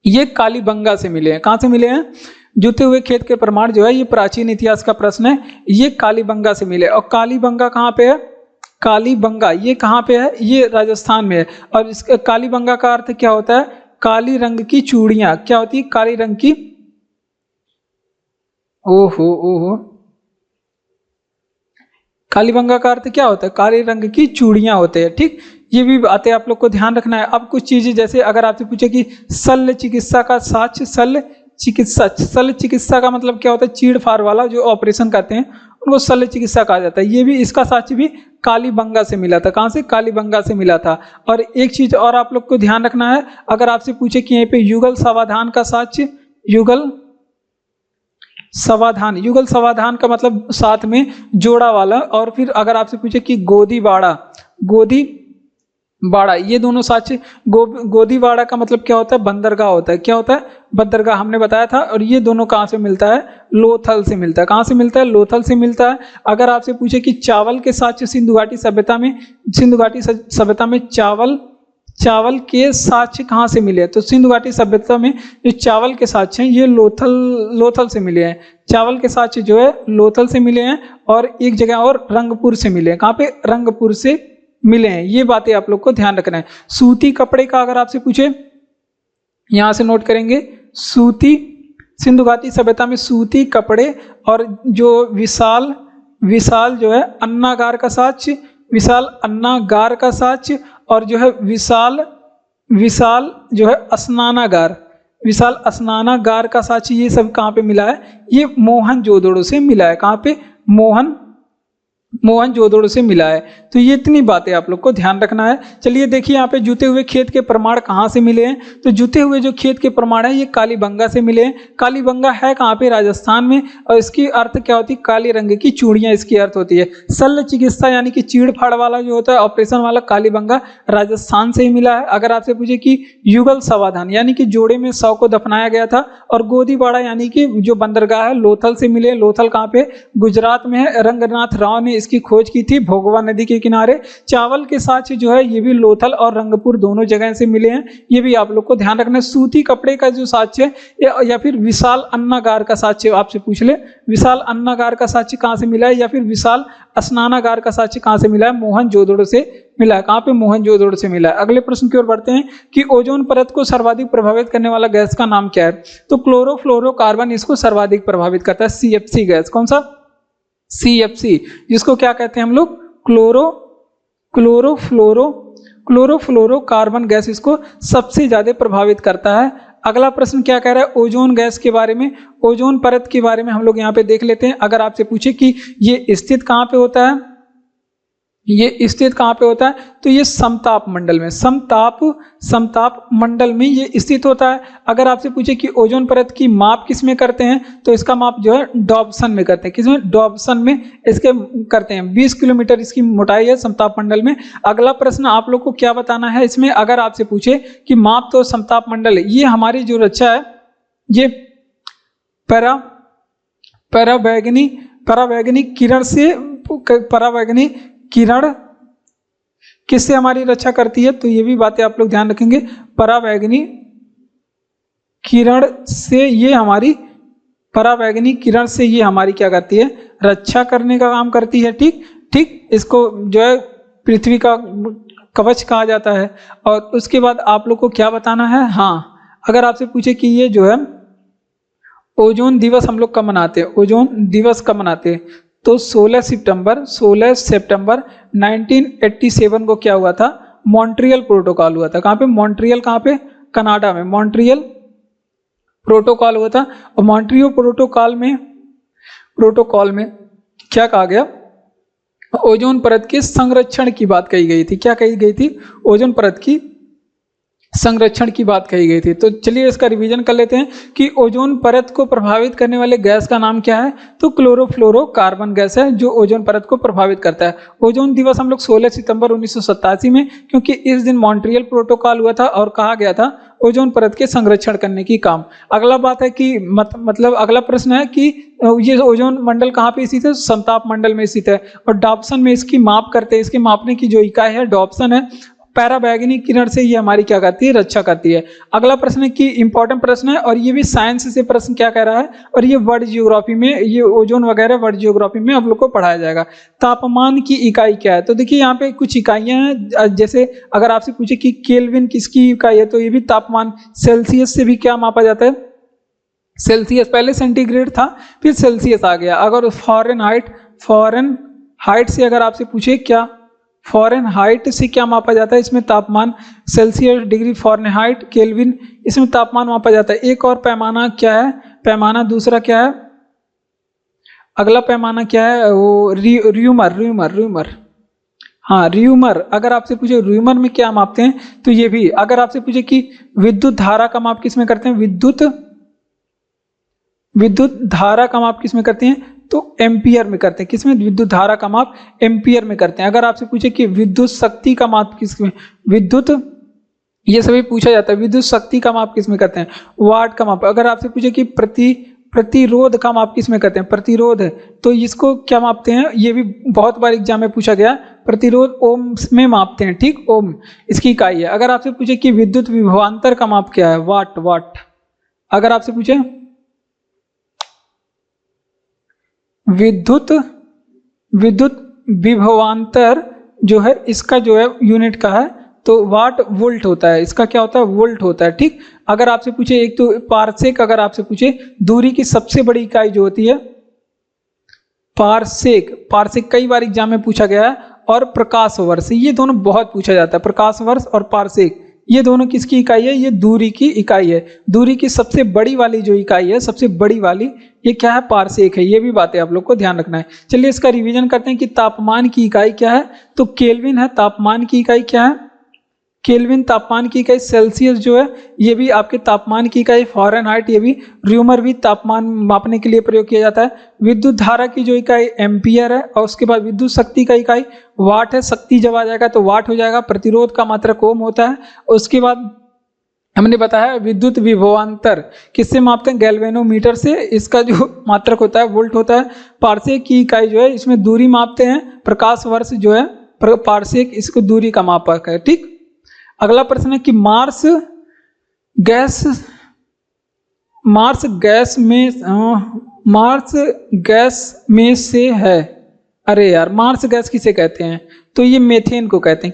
ये कालीबंगा से मिले हैं। कहाँ से मिले हैं? जूते हुए खेत के प्रमाण जो है ये प्राचीन इतिहास का प्रश्न है। ये कालीबंगा से मिले। और कालीबंगा कहाँ पे है? कालीबंगा ये कहाँ पे है? ये राजस्थान में है। और इसका कालीबंगा का अर्थ क्या होता है? काली रंग की चूड़ियां। क्या होती है? काली रंग की। ओहो कालीबंगा का अर्थ क्या होता है? काले रंग की चूड़ियां होते हैं। ठीक, ये भी बातें आप लोग को ध्यान रखना है। अब कुछ चीजें जैसे अगर आपसे पूछे कि शल्य चिकित्सा का साक्ष्य, शल्य चिकित्सा का मतलब क्या होता है? चीड़ फाड़ वाला जो ऑपरेशन करते हैं उनको शल्य चिकित्सा कहा जाता है। ये भी इसका साक्ष्य भी कालीबंगा से मिला था। कहाँ से? कालीबंगा से मिला था। और एक चीज और आप लोग को ध्यान रखना है, अगर आपसे पूछे कि यहाँ पे युगल समाधान का साक्ष्य, युगल समाधान का मतलब साथ में जोड़ा वाला। और फिर अगर आपसे पूछे कि गोदी बाड़ा ये दोनों साक्ष्य। गोदी बाड़ा का मतलब क्या होता है? बंदरगाह होता है। क्या होता है? बंदरगाह हमने बताया था। और ये दोनों कहाँ से मिलता है? लोथल से मिलता है। कहाँ से मिलता है? लोथल से मिलता है। अगर आपसे पूछे कि चावल के साक्ष्य सिंधु घाटी सभ्यता में चावल के साक्ष्य कहाँ से मिले? तो सिंधु घाटी सभ्यता में जो चावल के साक्ष्य हैं ये लोथल से मिले हैं। चावल के साक्ष्य जो है लोथल से मिले हैं। और एक जगह और रंगपुर से मिले हैं। कहाँ पे? रंगपुर से मिले हैं। ये बातें आप लोग को ध्यान रखना है। सूती कपड़े का अगर आपसे पूछे, यहां से नोट करेंगे, सूती सिंधु घाटी सभ्यता में सूती कपड़े और जो विशाल जो है अन्नागार का साक्ष्य, विशाल अन्नागार का साक्ष्य। और जो है विशाल जो है विशाल स्नानागार का साक्ष्य। ये सब कहाँ पे मिला है? ये मोहनजोदड़ो से मिला है। कहाँ पे? मोहनजोदड़ो से मिला है। तो ये इतनी बातें आप लोग को ध्यान रखना है। चलिए देखिए यहाँ पे जुते हुए खेत के प्रमाण कहाँ से मिले हैं। तो जुते हुए जो खेत के प्रमाण है ये कालीबंगा से मिले हैं। कालीबंगा है कहाँ पे, राजस्थान में, और इसकी अर्थ क्या होती है, काले रंग की चूड़ियाँ इसकी अर्थ होती है। शल्य चिकित्सा यानी कि चीड़ फाड़ वाला जो होता है ऑपरेशन वाला कालीबंगा राजस्थान से ही मिला है। अगर आपसे पूछे कि युगल समाधान यानी कि जोड़े में शव को दफनाया गया था, और गोदीबाड़ा यानी कि जो बंदरगाह है लोथल से मिले। लोथल कहाँ पे, गुजरात में है। रंगनाथ राव ने इसकी खोज की थी भोगवा नदी के किनारे। चावल के साक्ष्य जो है ये भी लोथल और रंगपुर दोनों जगह से मिले हैं, ये भी आप लोग को ध्यान रखना है। सूती कपड़े का जो साक्ष्य है या फिर विशाल अन्नागार का साक्ष्य आपसे पूछ ले, विशाल अन्नागार का साक्ष्य कहाँ से मिला है, या फिर विशाल स्नानागार का साक्ष्य कहाँ से मिला है, मोहनजोदड़ो से मिला है। कहाँ पे, मोहनजोदड़ो से मिला है। अगले प्रश्न की ओर बढ़ते हैं कि ओजोन परत को सर्वाधिक प्रभावित करने वाला गैस का नाम क्या है। तो क्लोरोफ्लोरोकार्बन इसको सर्वाधिक प्रभावित करता है, CFC गैस। कौन सा, CFC, जिसको क्या कहते हैं हम लोग, क्लोरोफ्लोरोकार्बन गैस इसको सबसे ज्यादा प्रभावित करता है। अगला प्रश्न क्या कह रहा है, ओजोन गैस के बारे में, ओजोन परत के बारे में हम लोग यहाँ पे देख लेते हैं। अगर आपसे पूछे कि ये स्थित कहाँ पे होता है, ये स्थित कहाँ पे होता है, तो ये समताप मंडल में, समताप मंडल में ये स्थित होता है। अगर आपसे पूछे कि ओजोन परत की माप किस में करते हैं, तो इसका माप जो है डॉब्सन में करते हैं। किसमें, डॉब्सन में इसके करते हैं। 20 किलोमीटर इसकी मोटाई है समताप मंडल में। अगला प्रश्न आप लोग को क्या बताना है इसमें, अगर आपसे पूछे कि माप तो समताप मंडल है, ये हमारी जो रक्षा है ये परावैगनी किरण से, परावैगनी किरण किससे हमारी रक्षा करती है, तो ये भी बातें आप लोग ध्यान रखेंगे। परावैगनी किरण से ये हमारी, परावैगनी किरण से ये हमारी क्या करती है, रक्षा करने का काम करती है। ठीक, इसको जो है पृथ्वी का कवच कहा जाता है। और उसके बाद आप लोग को क्या बताना है, हाँ, अगर आपसे पूछे कि ये जो है ओजोन दिवस हम लोग कब मनाते हैं, ओजोन दिवस कब मनाते हैं, तो 16 सितंबर 1987 को क्या हुआ था, मॉन्ट्रियल प्रोटोकॉल हुआ था। कहाँ पे, मॉन्ट्रियल, कहाँ पे, कनाडा में मॉन्ट्रियल प्रोटोकॉल हुआ था। और मॉन्ट्रियल प्रोटोकॉल में क्या कहा गया, ओजोन परत के संरक्षण की बात कही गई थी। क्या कही गई थी, ओजोन परत की संरक्षण की बात कही गई थी। तो चलिए इसका रिवीजन कर लेते हैं कि ओजोन परत को प्रभावित करने वाले गैस का नाम क्या है, तो क्लोरोफ्लोरोकार्बन गैस है जो ओजोन परत को प्रभावित करता है। ओजोन दिवस हम लोग 16 सितंबर 1987 में, क्योंकि इस दिन मॉन्ट्रियल प्रोटोकॉल हुआ था और कहा गया था ओजोन परत के संरक्षण करने की काम। अगला बात है कि मतलब अगला प्रश्न है कि ये ओजोन मंडल कहाँ पे स्थित है, समताप मंडल में स्थित है। और डॉप्सन में इसकी माप करते हैं, इसके मापने की जो इकाई है डॉप्सन है। पैरावैगनी किरण से ये हमारी क्या करती है, रक्षा करती है। अगला प्रश्न है कि इंपॉर्टेंट प्रश्न है, और ये भी साइंस से प्रश्न क्या कह रहा है, और ये वर्ल्ड जियोग्राफी में, ये ओजोन वगैरह वर्ल्ड जियोग्राफी में आप लोग को पढ़ाया जाएगा। तापमान की इकाई क्या है, तो देखिए यहाँ पे कुछ इकाइयां हैं। जैसे अगर आपसे पूछे कि केल्विन किसकी इकाई है, तो ये भी तापमान, सेल्सियस से भी क्या मापा जाता है, सेल्सियस, पहले सेंटीग्रेड था फिर सेल्सियस आ गया। अगर फॉरेनहाइट से अगर आपसे पूछे क्या, फॉरेनहाइट से क्या मापा जाता है, इसमें तापमान, सेल्सियस, डिग्री फॉरेनहाइट, केल्विन, इसमें तापमान मापा जाता है। एक और पैमाना क्या है, पैमाना दूसरा क्या है, अगला पैमाना क्या है, वो र्यूमर, हाँ र्यूमर। अगर आपसे पूछे र्यूमर में क्या मापते हैं, तो ये भी। अगर आपसे पूछे कि विद्युत धारा का माप किसमें करते हैं, विद्युत धारा का माप किसमें करते हैं, तो एम्पियर में करते हैं। किसमें, विद्युत धारा का माप एम्पियर में करते हैं। अगर आपसे पूछे कि विद्युत शक्ति का माप किसमें, ये सभी पूछा जाता है। विद्युत शक्ति का माप किसमें करते हैं, वाट का माप। अगर आपसे पूछे कि प्रतिरोध का माप किसमें करते हैं, प्रतिरोध है, तो इसको क्या मापते हैं, ये भी बहुत बार एग्जाम में पूछा गया। प्रतिरोध ओम में मापते हैं, ठीक, ओम इसकी इकाई है। अगर आपसे पूछे कि विद्युत विभवांतर का माप क्या है, वाट। अगर आपसे पूछे विद्युत विभवांतर जो है, इसका जो है यूनिट का है, तो वाट वोल्ट होता है। इसका क्या होता है, वोल्ट होता है, ठीक। अगर आपसे पूछे एक तो पारसेक, अगर आपसे पूछे दूरी की सबसे बड़ी इकाई जो होती है पारसेक कई बार एग्जाम में पूछा गया है। और प्रकाश वर्ष, ये दोनों बहुत पूछा जाता है, प्रकाश वर्ष और पारसेक, ये दोनों किसकी इकाई है? ये दूरी की इकाई है। दूरी की सबसे बड़ी वाली जो इकाई है, सबसे बड़ी वाली, ये क्या है? पारसेक है। ये भी बातें आप लोग को ध्यान रखना है। चलिए इसका रिवीजन करते हैं कि तापमान की इकाई क्या है। तो केल्विन है तापमान की इकाई। क्या है? केल्विन तापमान की इकाई। सेल्सियस जो है ये भी आपके तापमान की इकाई। फ़ारेनहाइट ये भी। र्यूमर भी तापमान मापने के लिए प्रयोग किया जाता है। विद्युत धारा की जो इकाई एम्पियर है, और उसके बाद विद्युत शक्ति का इकाई वाट है। शक्ति जब आ जाएगा तो वाट हो जाएगा। प्रतिरोध का मात्रक ओम होता है। उसके बाद हमने बताया विद्युत विभवांतर किससे मापते हैं? गैल्वेनोमीटर से। इसका जो मात्रक होता है वोल्ट होता है। पारसेक की इकाई जो है इसमें दूरी मापते हैं। प्रकाश वर्ष जो है पारसेक, इसको दूरी का मापक है। ठीक। अगला प्रश्न है कि मार्स गैस में से है। अरे यार, मार्स गैस किसे कहते हैं? तो ये मेथेन को कहते हैं।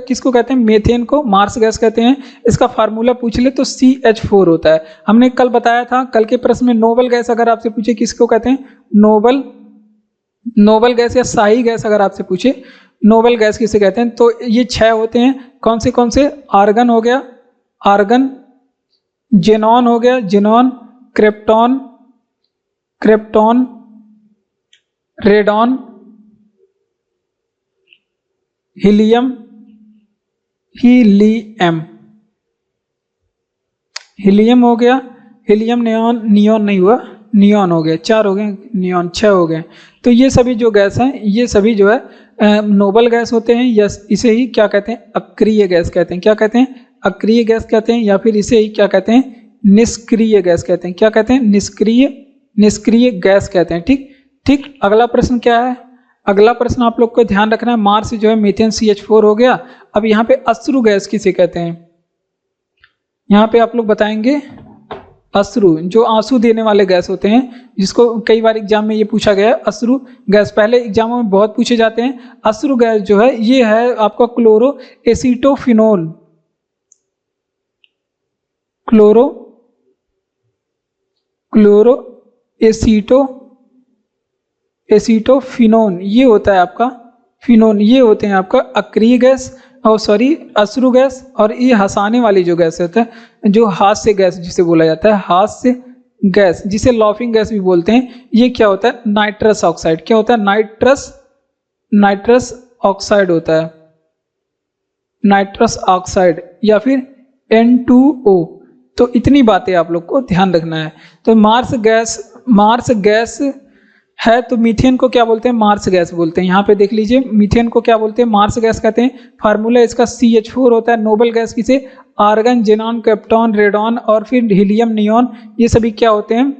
किसको कहते हैं? मेथेन को मार्स गैस कहते हैं। इसका फार्मूला पूछ ले तो CH4 होता है। हमने कल बताया था, कल के प्रश्न में नोबल गैस अगर आपसे पूछे किसको कहते हैं? नोबल गैस या शाही गैस अगर आपसे पूछे नोबल गैस किसे कहते हैं? तो ये 6 होते हैं। कौन से? आर्गन हो गया, आर्गन। जेनॉन हो गया, जेनॉन। Krypton, radon. हीलियम हो गया। हीलियम, नियॉन नहीं हुआ, नियॉन हो गया। 4 हो गए, नियॉन 6 हो गए। तो ये सभी जो गैस हैं, ये सभी जो है नोबल गैस होते हैं। या इसे ही क्या कहते हैं? अक्रिय गैस कहते हैं। क्या कहते हैं? अक्रिय गैस कहते हैं। या फिर इसे ही क्या कहते हैं? निष्क्रिय गैस कहते हैं। क्या कहते हैं? निष्क्रिय गैस कहते हैं। ठीक। अगला प्रश्न क्या है? अगला प्रश्न आप लोग को ध्यान रखना है। मार्स जो है मीथेन CH4 हो गया। अब यहाँ पे अश्रु गैस किसे कहते हैं? यहाँ पे आप लोग बताएंगे अश्रु, जो आंसू देने वाले गैस होते हैं, जिसको कई बार एग्जाम में ये पूछा गया है। अश्रु गैस पहले एग्जामों में बहुत पूछे जाते हैं। अश्रु गैस जो है ये है आपका क्लोरो एसीटोफिनोन, ये होता है आपका फिनोन। ये होते हैं आपका अक्रिय गैस, अश्रु गैस। और ये हंसाने वाली जो गैस होता है, जो हास्य गैस जिसे बोला जाता है, हास्य गैस, जिसे लॉफिंग गैस भी बोलते हैं, ये क्या होता है? Nitrous oxide. क्या होता है? नाइट्रस ऑक्साइड होता है। नाइट्रस ऑक्साइड या फिर N2O। तो इतनी बातें आप लोग को ध्यान रखना है। तो मार्स गैस है तो मीथेन को क्या बोलते हैं? मार्स गैस बोलते हैं। यहाँ पे देख लीजिए, मीथेन को क्या बोलते हैं? मार्स गैस कहते हैं। फार्मूला इसका CH4 होता है। नोबल गैस किसे? आर्गन, जेनॉन, क्रिप्टॉन, रेडॉन और फिर हीलियम, नियॉन। ये सभी क्या होते हैं?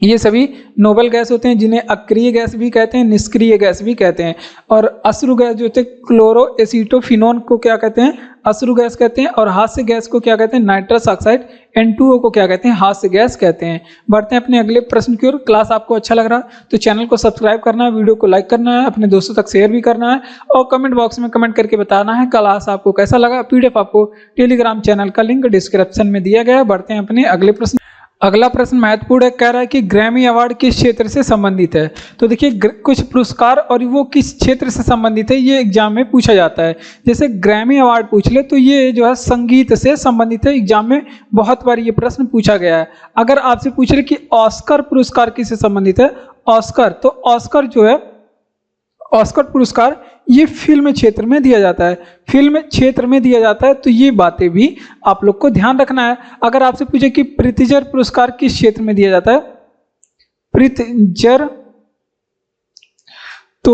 ये सभी नोबल गैस होते हैं, जिन्हें अक्रिय गैस भी कहते हैं, निष्क्रिय गैस भी कहते हैं। और अश्रु गैस जो होते क्लोरो एसीटोफिनोन को क्या कहते हैं? अश्रु गैस कहते हैं। और हास्य गैस को क्या कहते हैं? Nitrous oxide. N2O को क्या कहते हैं? हास्य गैस कहते हैं। बढ़ते हैं अपने अगले प्रश्न की ओर। क्लास आपको अच्छा लग रहा है तो चैनल को सब्सक्राइब करना है, वीडियो को लाइक करना है, अपने दोस्तों तक शेयर भी करना है और कमेंट बॉक्स में कमेंट करके बताना है क्लास आपको कैसा लगा। PDF आपको टेलीग्राम चैनल का लिंक डिस्क्रिप्शन में दिया गया है। बढ़ते हैं अपने अगले प्रश्न। अगला प्रश्न महत्वपूर्ण है। कह रहा है कि ग्रैमी अवार्ड किस क्षेत्र से संबंधित है? तो देखिए, कुछ पुरस्कार और वो किस क्षेत्र से संबंधित है, ये एग्जाम में पूछा जाता है। जैसे ग्रैमी अवार्ड पूछ ले तो ये जो है संगीत से संबंधित है। एग्जाम में बहुत बार ये प्रश्न पूछा गया है। अगर आपसे पूछ ले कि ऑस्कर पुरस्कार किससे संबंधित है, ऑस्कर, तो ऑस्कर जो है, ऑस्कर पुरस्कार ये फिल्म क्षेत्र में दिया जाता है। फिल्म क्षेत्र में दिया जाता है। तो ये बातें भी आप लोग को ध्यान रखना है। अगर आपसे पूछे कि प्रित्जर पुरस्कार किस क्षेत्र में दिया जाता है, प्रित्जर, तो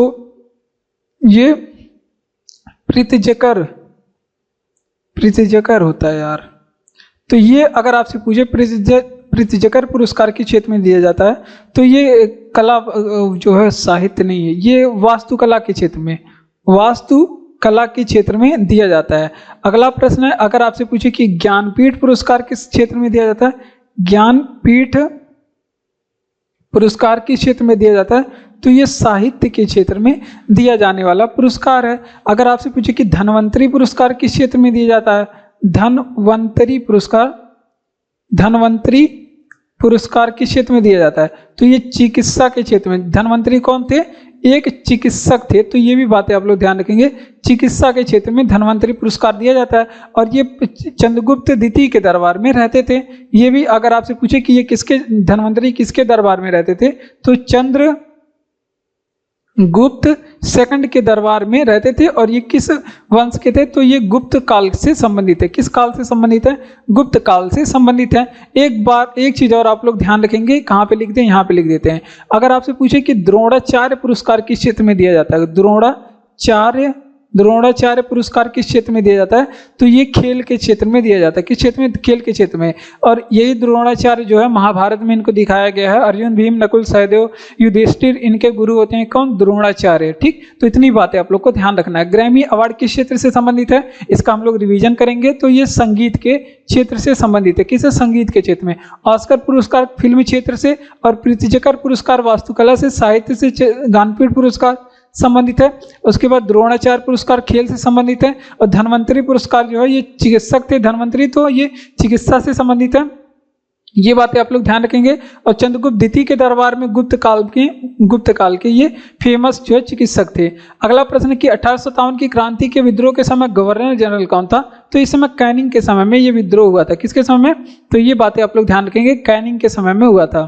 ये प्रित्जकर होता है यार। तो ये अगर आपसे पूछे प्रित्जकर पुरस्कार के क्षेत्र में दिया जाता है, तो ये कला जो है साहित्य नहीं है, ये वास्तुकला के क्षेत्र में, वास्तुकला के क्षेत्र में दिया जाता है। अगला प्रश्न है, अगर आपसे पूछे कि ज्ञानपीठ पुरस्कार किस क्षेत्र में दिया जाता है, ज्ञानपीठ पुरस्कार किस क्षेत्र में दिया जाता है, तो ये साहित्य के क्षेत्र में दिया जाने वाला पुरस्कार है। अगर आपसे पूछे कि धन्वंतरी पुरस्कार किस क्षेत्र में दिया जाता है, धन्वंतरी पुरस्कार किस क्षेत्र में दिया जाता है, तो ये चिकित्सा के क्षेत्र में। धन्वंतरी कौन थे? एक चिकित्सक थे। तो ये भी बातें आप लोग ध्यान रखेंगे, चिकित्सा के क्षेत्र में धन्वंतरी पुरस्कार दिया जाता है। और ये चंद्रगुप्त द्वितीय के दरबार में रहते थे। ये भी अगर आपसे पूछे कि ये किसके धन्वंतरी किसके दरबार में रहते थे, तो चंद्रगुप्त सेकंड के दरबार में रहते थे। और ये किस वंश के थे, तो ये गुप्त काल से संबंधित है। किस काल से संबंधित है, गुप्त काल से संबंधित है। एक बार एक चीज और आप लोग ध्यान रखेंगे, कहाँ पे लिखते हैं, यहाँ पे लिख देते हैं। अगर आपसे पूछे कि द्रोणाचार्य पुरस्कार किस क्षेत्र में दिया जाता है, द्रोणाचार्य पुरस्कार किस क्षेत्र में दिया जाता है, तो ये खेल के क्षेत्र में दिया जाता है। किस क्षेत्र में, खेल के क्षेत्र में। और यही द्रोणाचार्य जो है महाभारत में इनको दिखाया गया है। अर्जुन, भीम, नकुल, सहदेव, युधिष्ठिर इनके गुरु होते हैं कौन, द्रोणाचार्य। ठीक, तो इतनी बातें आप लोग को ध्यान रखना है। ग्रैमी अवार्ड किस क्षेत्र से संबंधित है, इसका हम लोग रिवीजन करेंगे। तो ये संगीत के क्षेत्र से संबंधित है। किस, संगीत के क्षेत्र में। ऑस्कर पुरस्कार फिल्म क्षेत्र से, और प्रीतिजकर पुरस्कार वास्तुकला से, साहित्य से ज्ञानपीठ पुरस्कार संबंधित है। उसके बाद द्रोणाचार्य पुरस्कार खेल से संबंधित है। और धन्वंतरी पुरस्कार जो है ये चिकित्सक थे धन्वंतरी, तो ये चिकित्सा से संबंधित है। ये बातें आप लोग ध्यान रखेंगे। और चंद्रगुप्त द्वितीय के दरबार में गुप्त काल के ये फेमस जो है चिकित्सक थे। अगला प्रश्न कि 1857 की क्रांति के विद्रोह के समय गवर्नर जनरल कौन था, तो इस समय कैनिंग के समय में ये विद्रोह हुआ था। किसके समय में, तो ये बातें आप लोग ध्यान रखेंगे, कैनिंग के समय में हुआ था।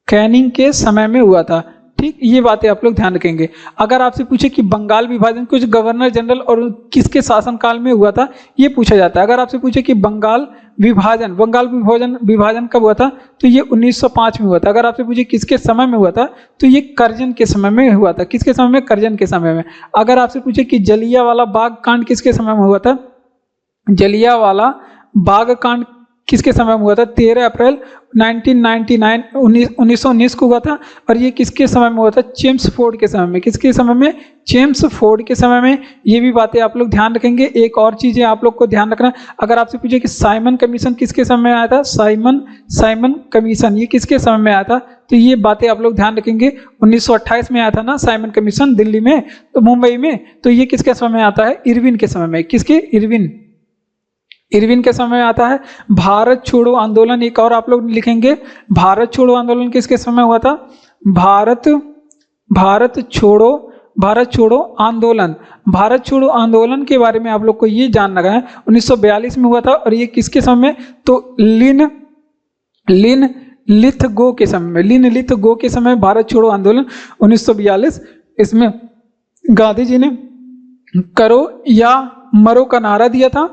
कैनिंग के समय में हुआ था। ठीक, ये बातें आप लोग ध्यान रखेंगे। अगर आपसे पूछे कि बंगाल विभाजन कुछ गवर्नर जनरल और किसके शासनकाल में हुआ था, ये पूछा जाता है। अगर आपसे पूछे कि बंगाल विभाजन कब हुआ था, तो ये 1905 में हुआ था। अगर आपसे पूछे किसके समय में हुआ था, तो ये कर्जन के समय में हुआ था। किसके समय में, कर्जन के समय में। अगर आपसे पूछे कि जलियांवाला बाग कांड किसके समय में हुआ था, जलियांवाला बाग कांड किसके समय में हुआ था, 13 अप्रैल 1919 को हुआ था। और ये किसके समय में हुआ था, चेम्सफोर्ड के समय में। किसके समय में, चेम्सफोर्ड के समय में। ये भी बातें आप लोग ध्यान रखेंगे। एक और चीजें आप लोग को ध्यान रखना, अगर आपसे पूछे कि साइमन कमीशन किसके समय में आया था, साइमन कमीशन ये किसके समय में आया था, तो ये बातें आप लोग ध्यान रखेंगे। 1928 में आया था ना साइमन कमीशन, दिल्ली में, तो मुंबई में। तो ये किसके समय में आता है, इरविन के समय में। किसके, इरविन के समय में आता है। भारत छोड़ो आंदोलन, एक और आप लोग लिखेंगे, भारत छोड़ो आंदोलन किसके समय हुआ था, भारत छोड़ो आंदोलन। भारत छोड़ो आंदोलन के बारे में आप लोग को ये जानना है, 1942 में हुआ था। और ये किसके समय में, तो लिन लिथगो के समय भारत छोड़ो आंदोलन 1942। इसमें गांधी जी ने करो या मरो का नारा दिया था।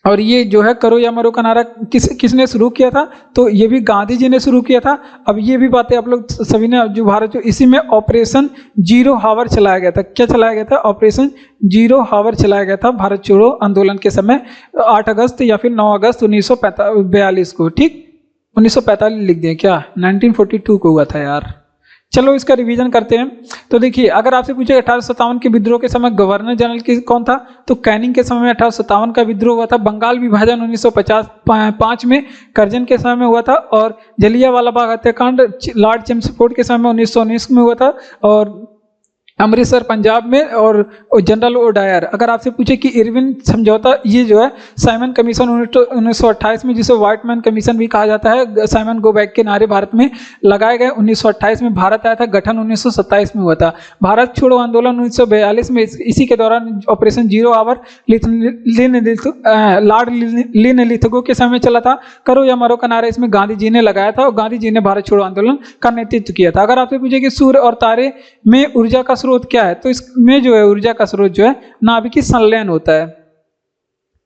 और ये जो है करो या मरो का नारा किसने शुरू किया था, तो ये भी गांधी जी ने शुरू किया था। अब ये भी बातें आप लोग सभी ने, जो भारत जो इसी में ऑपरेशन जीरो हावर चलाया गया था। क्या चलाया गया था, ऑपरेशन जीरो हावर चलाया गया था भारत छोड़ो आंदोलन के समय, 8 अगस्त या फिर 9 अगस्त 1942 को। ठीक, 1945 लिख दिए क्या, 1942 को हुआ था यार। चलो इसका रिवीजन करते हैं। तो देखिए, अगर आपसे पूछे 1857 के विद्रोह के समय गवर्नर जनरल कौन था, तो कैनिंग के समय में 1857 का विद्रोह हुआ था। बंगाल विभाजन 1955 में कर्जन के समय में हुआ था। और जलियांवाला बाग हत्याकांड लॉर्ड चेम्सफोर्ड के समय में 1919 में हुआ था। और अमृतसर पंजाब में, और जनरल ओडायर। अगर आपसे पूछे कि इरविन समझौता, ये जो है साइमन कमीशन 1928 में, जिसे व्हाइट मैन कमीशन भी कहा जाता है, साइमन गो बैक के नारे भारत में लगाए गए। 1928 में भारत आया था, गठन 1927 में हुआ था। भारत छोड़ो आंदोलन 1942 में, इसी के दौरान ऑपरेशन जीरो आवर लॉर्ड लिन लिथगो के समय चला था। करो या मरो का नारा इसमें गांधी जी ने लगाया था, और गांधी जी ने भारत छोड़ो आंदोलन का नेतृत्व किया था। अगर आपसे पूछे कि सूर्य और तारे में ऊर्जा का स्रोत क्या है, तो इसमें जो है ऊर्जा का स्रोत जो है नाभिकीय संलयन होता है।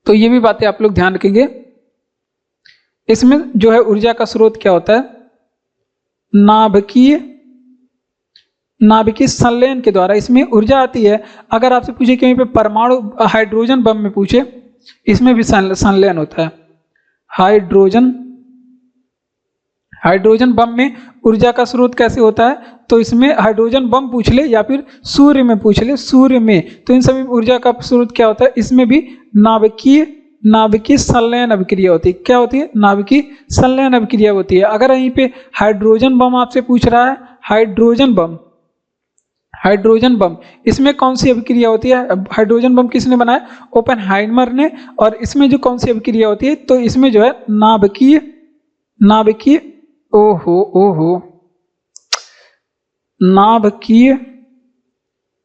तो ये भी बातें आप लोग ध्यान रखेंगे। इसमें जो है ऊर्जा का स्रोत क्या होता है, नाभिकीय संलयन के द्वारा इसमें ऊर्जा आती है। अगर आपसे पूछे कहीं पे परमाणु हाइड्रोजन बम में पूछे, इसमें भी संलयन होता है। हाइड्रोजन बम में ऊर्जा का स्रोत कैसे होता है, तो इसमें हाइड्रोजन बम पूछ ले या फिर सूर्य में पूछ ले, सूर्य में, तो इन सभी ऊर्जा का स्रोत क्या होता है, इसमें भी नाभिकीय संलयन अभिक्रिया होती है। क्या होती है, नाभिकीय संलयन अभिक्रिया होती है। अगर यहीं पे हाइड्रोजन बम आपसे पूछ रहा है, हाइड्रोजन बम इसमें कौन सी अभिक्रिया होती है, हाइड्रोजन बम किसने बनाया, ओपेनहाइमर ने। और इसमें जो कौन सी अभिक्रिया होती है, तो इसमें जो है नाभिकीय ओहो नाभिकीय,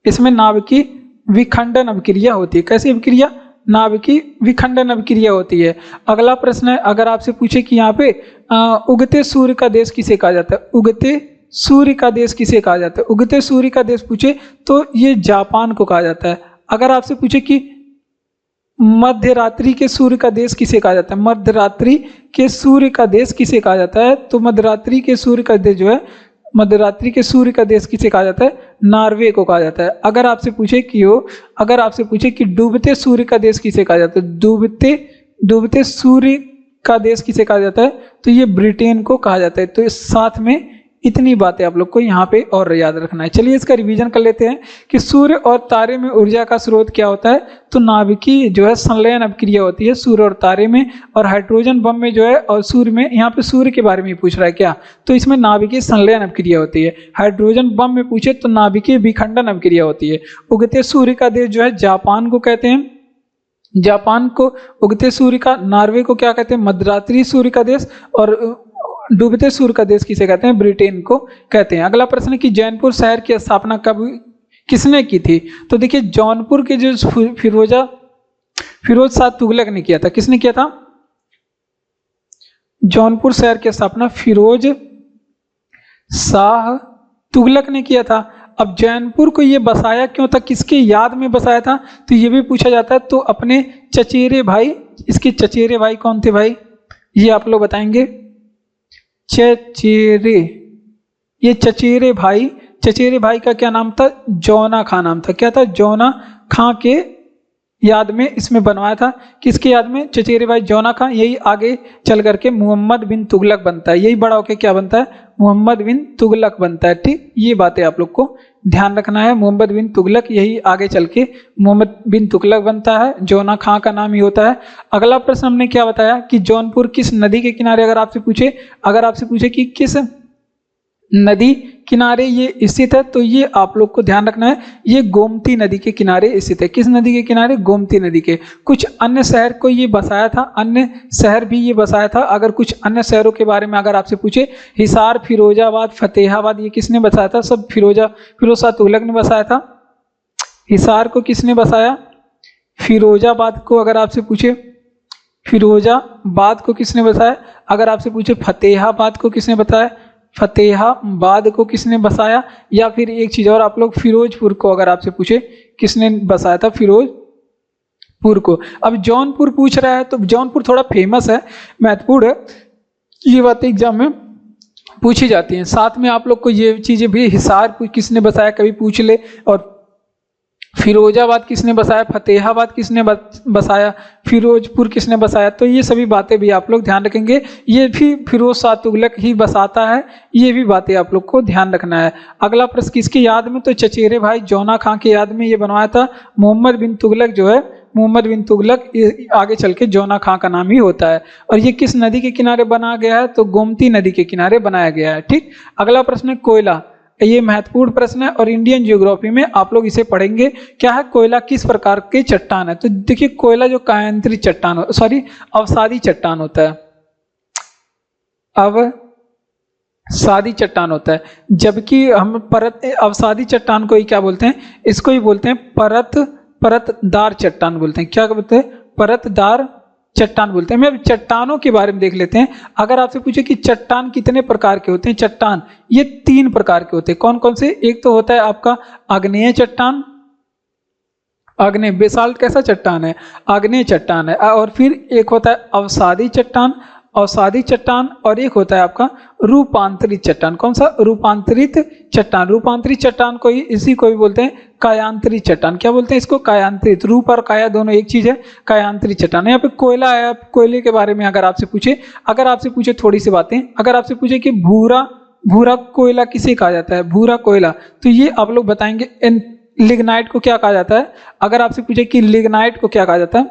इसमें नाभिकीय विखंडन अभिक्रिया होती है। कैसी अभिक्रिया? नाभिकीय विखंडन अभिक्रिया होती है। अगला प्रश्न है, अगर आपसे पूछे कि यहाँ पे उगते सूर्य का देश किसे कहा जाता है? उगते सूर्य का देश किसे कहा जाता है? उगते सूर्य का देश पूछे तो ये जापान को कहा जाता है। अगर आपसे पूछे कि मध्य रात्रि के सूर्य का देश किसे कहा जाता है? मध्य रात्रि के सूर्य का देश किसे कहा जाता है? तो मध्य रात्रि के सूर्य का देश जो है, मध्य रात्रि के सूर्य का देश किसे कहा जाता है? नॉर्वे को कहा जाता है। अगर आपसे पूछे कि डूबते सूर्य का देश किसे कहा जाता है? डूबते सूर्य का देश किसे कहा जाता है? तो ये ब्रिटेन को कहा जाता है। तो इस साथ में इतनी बातें आप लोग को यहाँ पे और याद रखना है। चलिए इसका रिवीजन कर लेते हैं कि सूर्य और तारे में ऊर्जा का स्रोत क्या होता है? तो नाभिकीय जो है संलयन अभिक्रिया होती है सूर्य और तारे में, और हाइड्रोजन बम में जो है और सूर्य में, यहाँ पे सूर्य के बारे में पूछ रहा है क्या, तो इसमें नाभिकीय संलयन अभिक्रिया होती है। हाइड्रोजन बम में पूछे तो नाभिकीय विखंडन अभिक्रिया होती है। उगते सूर्य का देश जो है जापान को कहते हैं, जापान को उगते सूर्य का, नॉर्वे को क्या कहते हैं? मध्यरात्रि सूर्य का देश, और डूबते सूर्य का देश किसे कहते हैं? ब्रिटेन को कहते हैं। अगला प्रश्न है कि जौनपुर शहर की स्थापना कब किसने की थी? तो देखिए जौनपुर के जो फिरोज शाह तुगलक ने किया था। किसने किया था? जौनपुर शहर की स्थापना फिरोज शाह तुगलक ने किया था। अब जौनपुर को ये बसाया क्यों था, किसके याद में बसाया था, तो ये भी पूछा जाता है। तो अपने चचेरे भाई, इसके चचेरे भाई कौन थे भाई, ये आप लोग बताएंगे। चचेरे, ये चचेरे भाई का क्या नाम था? जौना खां नाम था। क्या था? जौना खां के याद में इसमें बनवाया था। किसके याद में? चचेरे भाई जौना खां। यही आगे चल करके मोहम्मद बिन तुगलक बनता है। यही बड़ा होके क्या बनता है? मोहम्मद बिन तुगलक बनता है। ठीक, ये बातें आप लोग को ध्यान रखना है। मोहम्मद बिन तुगलक, यही आगे चल के मोहम्मद बिन तुगलक बनता है। जौना खां का नाम ही होता है। अगला प्रश्न हमने क्या बताया कि जौनपुर किस नदी के किनारे, अगर आपसे पूछे कि किस नदी किनारे ये स्थित है, तो ये आप लोग को ध्यान रखना है, ये गोमती नदी के किनारे स्थित है। किस नदी के किनारे? गोमती नदी के। कुछ अन्य शहर को ये बसाया था, अन्य शहर भी ये बसाया था। अगर कुछ अन्य शहरों के बारे में अगर आपसे पूछे, हिसार, फिरोजाबाद, फतेहाबाद, ये किसने बसाया था? सब फिरोज शाह तुगलक ने बसाया था। हिसार को किसने बसाया? फिरोजाबाद को। अगर आपसे पूछे फिरोजाबाद को किसने बसाया? अगर आपसे पूछे फतेहाबाद को किसने बताया? फतेहाबाद को किसने बसाया? या फिर एक चीज और, आप लोग फिरोजपुर को अगर आपसे पूछे किसने बसाया था? फिरोजपुर को। अब जौनपुर पूछ रहा है, तो जौनपुर थोड़ा फेमस है, महत्वपूर्ण है, ये बातें एग्जाम में पूछी जाती हैं। साथ में आप लोग को ये चीजें भी, हिसार किसने बसाया कभी पूछ ले, और फिरोजाबाद किसने बसाया, फतेहाबाद किसने बसाया, फिरोजपुर किसने बसाया, तो ये सभी बातें भी आप लोग ध्यान रखेंगे। ये भी फिरोज शाह तुगलक ही बसाता है, ये भी बातें आप लोग को ध्यान रखना है। अगला प्रश्न किसकी याद में, तो चचेरे भाई जौना खां के याद में ये बनवाया था। मोहम्मद बिन तुगलक जो है, मोहम्मद बिन तुगलक आगे चल के जौना खां का नाम ही होता है। और ये किस नदी के किनारे बनाया गया है, तो गोमती नदी के किनारे बनाया गया है। ठीक, अगला प्रश्न है कोयला। ये महत्वपूर्ण प्रश्न है और इंडियन ज्योग्राफी में आप लोग इसे पढ़ेंगे। क्या है कोयला, किस प्रकार की चट्टान है, तो देखिए कोयला जो कायांतरित चट्टान, अवसादी चट्टान होता है, अवसादी चट्टान होता है। जबकि हम अवसादी चट्टान को ही क्या बोलते हैं, इसको ही बोलते हैं परतदार चट्टान बोलते हैं। क्या बोलते हैं? परतदार चट्टान बोलते हैं। मैं चट्टानों के बारे में देख लेते हैं। अगर आपसे पूछे कि चट्टान कितने प्रकार के होते हैं, चट्टान ये 3 प्रकार के होते हैं। कौन कौन से? एक तो होता है आपका आग्नेय चट्टान, आग्नेय बेसाल्ट कैसा चट्टान है, आग्नेय चट्टान है। और फिर एक होता है अवसादी चट्टान, अवसादी चट्टान, और एक होता है आपका रूपांतरित चट्टान। कौन सा? रूपांतरित चट्टान। रूपांतरित चट्टान को ही, इसी को भी बोलते हैं कायांतरित चट्टान। क्या बोलते हैं इसको? कायांतरित। रूप और काया दोनों एक चीज है, कायांतरित चट्टान। यहाँ पे कोयला है, कोयले के बारे में अगर आपसे पूछे थोड़ी सी बातें, अगर आपसे पूछे कि भूरा कोयला किसे कहा जाता है, भूरा कोयला, तो ये आप लोग बताएंगे लिग्नाइट को क्या कहा जाता है। अगर आपसे पूछे कि लिग्नाइट को क्या कहा जाता है,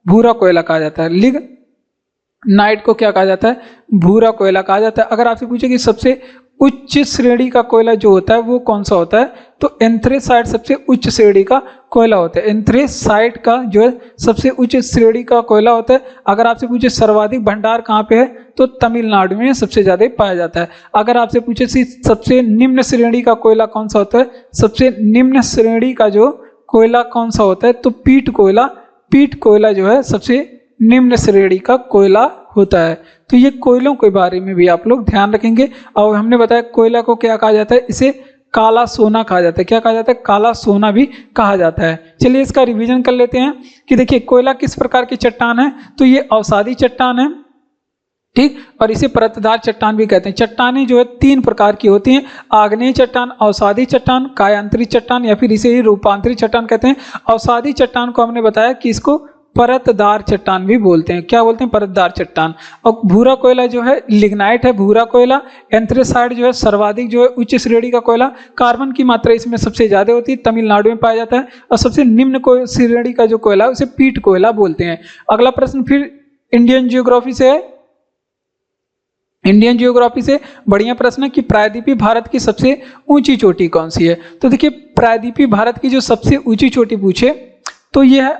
भूरा कोयला कहा जाता है। लिग्नाइट को क्या कहा जाता है? भूरा कोयला कहा जाता है। अगर आपसे पूछे कि सबसे उच्च श्रेणी का कोयला जो होता है वो कौन सा होता है, तो एंथ्रेसाइट सबसे उच्च श्रेणी का कोयला होता है। एंथ्रेसाइट का जो है सबसे उच्च श्रेणी का कोयला होता है। अगर आपसे पूछे सर्वाधिक भंडार कहाँ पे है, तो तमिलनाडु में सबसे ज़्यादा पाया जाता है। अगर आपसे पूछे सबसे निम्न श्रेणी का कोयला कौन सा होता है, सबसे निम्न श्रेणी का जो कोयला कौन सा होता है, तो पीट कोयला जो है सबसे निम्न श्रेणी का कोयला होता है। तो ये कोयलों के बारे में भी आप लोग ध्यान रखेंगे। और हमने बताया कोयला को क्या कहा जाता है, इसे काला सोना कहा जाता है। क्या कहा जाता है, काला सोना भी कहा जाता है। चलिए इसका रिवीजन कर लेते हैं कि देखिए कोयला किस प्रकार की चट्टान है, तो ये अवसादी चट्टान है, ठीक, और इसे परतदार चट्टान भी कहते हैं। चट्टानें जो है 3 प्रकार की होती हैं, आग्नेय चट्टान, अवसादी चट्टान, कायांतरित चट्टान, या फिर इसे रूपांतरित चट्टान कहते हैं। अवसादी चट्टान को हमने बताया कि इसको परतदार चट्टान भी बोलते हैं। क्या बोलते हैं, परतदार चट्टान। और भूरा कोयला जो है लिग्नाइट है, भूरा कोयला। एंथ्रेसाइट जो है सर्वाधिक जो है उच्च श्रेणी का कोयला, कार्बन की मात्रा इसमें सबसे ज्यादा होती है, तमिलनाडु में पाया जाता है। और सबसे निम्न श्रेणी का जो कोयला है उसे पीट कोयला बोलते हैं। अगला प्रश्न फिर इंडियन जियोग्राफी से है। इंडियन जियोग्राफी से बढ़िया प्रश्न है कि प्रायद्वीपीय भारत की सबसे ऊंची चोटी कौन सी है। तो देखिए प्रायद्वीपीय भारत की जो सबसे ऊंची चोटी पूछे तो यह है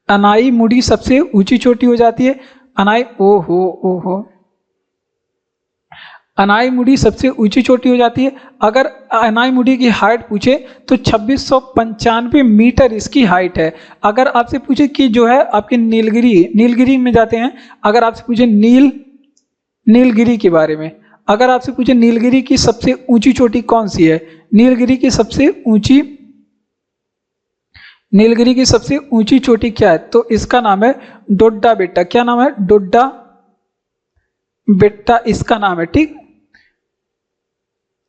अनाईमुडी सबसे ऊंची चोटी हो जाती है। अनाईमुडी सबसे ऊंची चोटी हो जाती है। अगर अनाईमुडी की हाइट पूछे तो 2695 मीटर इसकी हाइट है। अगर आपसे पूछे कि जो है आपके नीलगिरी में जाते हैं, अगर आपसे पूछे नीलगिरी के बारे में, अगर आपसे पूछे नीलगिरी की सबसे ऊंची चोटी कौन सी है, नीलगिरी की सबसे ऊंची चोटी क्या है, तो इसका नाम है डोड्डा बेट्टा। क्या नाम है, डोड्डा बेट्टा इसका नाम है, ठीक,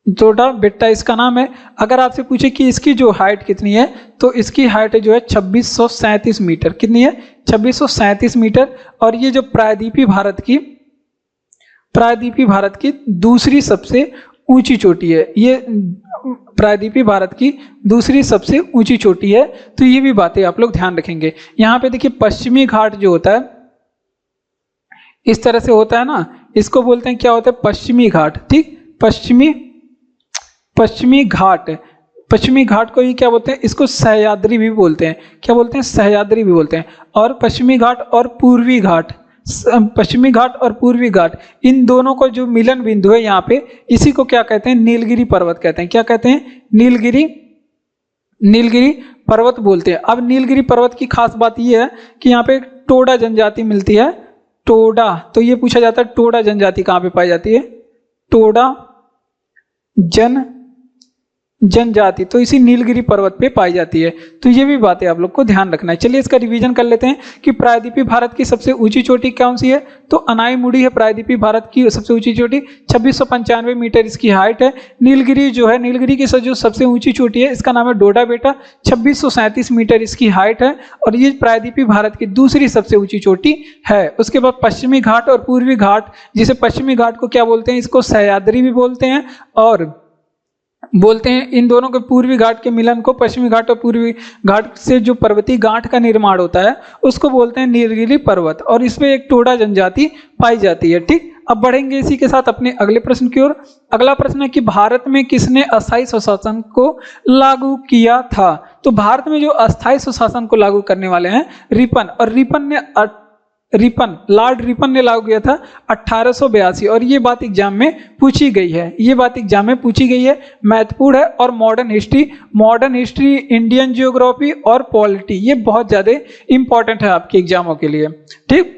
डोड्डा बेट्टा इसका नाम है। अगर आपसे पूछे कि इसकी जो हाइट कितनी है, तो इसकी हाइट जो है 2637 मीटर। कितनी है, 2637 मीटर। और ये जो प्रायद्वीपीय भारत की दूसरी सबसे ऊंची चोटी है, ये प्रायद्वीपीय भारत की दूसरी सबसे ऊंची चोटी है। तो ये भी बातें आप लोग ध्यान रखेंगे। यहाँ पे देखिए पश्चिमी घाट जो होता है इस तरह से होता है ना, इसको बोलते हैं क्या होता है, पश्चिमी घाट, ठीक, पश्चिमी घाट को ही क्या बोलते हैं, इसको सह्याद्री भी बोलते हैं। क्या बोलते हैं, सह्याद्री भी बोलते हैं। और पश्चिमी घाट और पूर्वी घाट, पश्चिमी घाट और पूर्वी घाट, इन दोनों को जो मिलन बिंदु है यहाँ पे, इसी को क्या कहते हैं, नीलगिरी पर्वत कहते हैं। क्या कहते हैं, नीलगिरी पर्वत बोलते हैं। अब नीलगिरी पर्वत की खास बात यह है कि यहाँ पे टोडा जनजाति मिलती है, टोडा। तो ये पूछा जाता है टोडा जनजाति कहाँ पे पाई जाती है, टोडा जनजाति तो इसी नीलगिरी पर्वत पे पाई जाती है। तो ये भी बातें आप लोग को ध्यान रखना है। चलिए इसका रिवीजन कर लेते हैं कि प्रायद्वीपीय भारत की सबसे ऊंची चोटी कौन सी है, तो अनाईमुडी है प्रायद्वीपीय भारत की सबसे ऊंची चोटी, 2695 मीटर इसकी हाइट है। नीलगिरी जो है, नीलगिरी की जो सबसे ऊंची चोटी है इसका नाम है डोडा बेटा, 2637 मीटर इसकी हाइट है। और ये प्रायद्वीपीय भारत की दूसरी सबसे ऊंची चोटी है। उसके बाद पश्चिमी घाट और पूर्वी घाट, जिसे पश्चिमी घाट को क्या बोलते हैं, इसको सह्याद्री भी बोलते हैं, और बोलते हैं इन दोनों के पूर्वी घाट के मिलन को, पश्चिमी घाट और पूर्वी घाट से जो पर्वतीय गांठ का निर्माण होता है उसको बोलते हैं नीलगिरी पर्वत। और इसमें एक टोडा जनजाति पाई जाती है, ठीक। अब बढ़ेंगे इसी के साथ अपने अगले प्रश्न की ओर। अगला प्रश्न है कि भारत में किसने अस्थायी स्वशासन को लागू किया था। तो भारत में जो अस्थायी स्वशासन को लागू करने वाले हैं रिपन, और लॉर्ड रिपन ने लागू किया था 1882। और ये बात एग्जाम में पूछी गई है, महत्वपूर्ण है। और मॉडर्न हिस्ट्री, इंडियन जियोग्राफी और पॉलिटी, ये बहुत ज्यादा इंपॉर्टेंट है आपके एग्जामों के लिए, ठीक।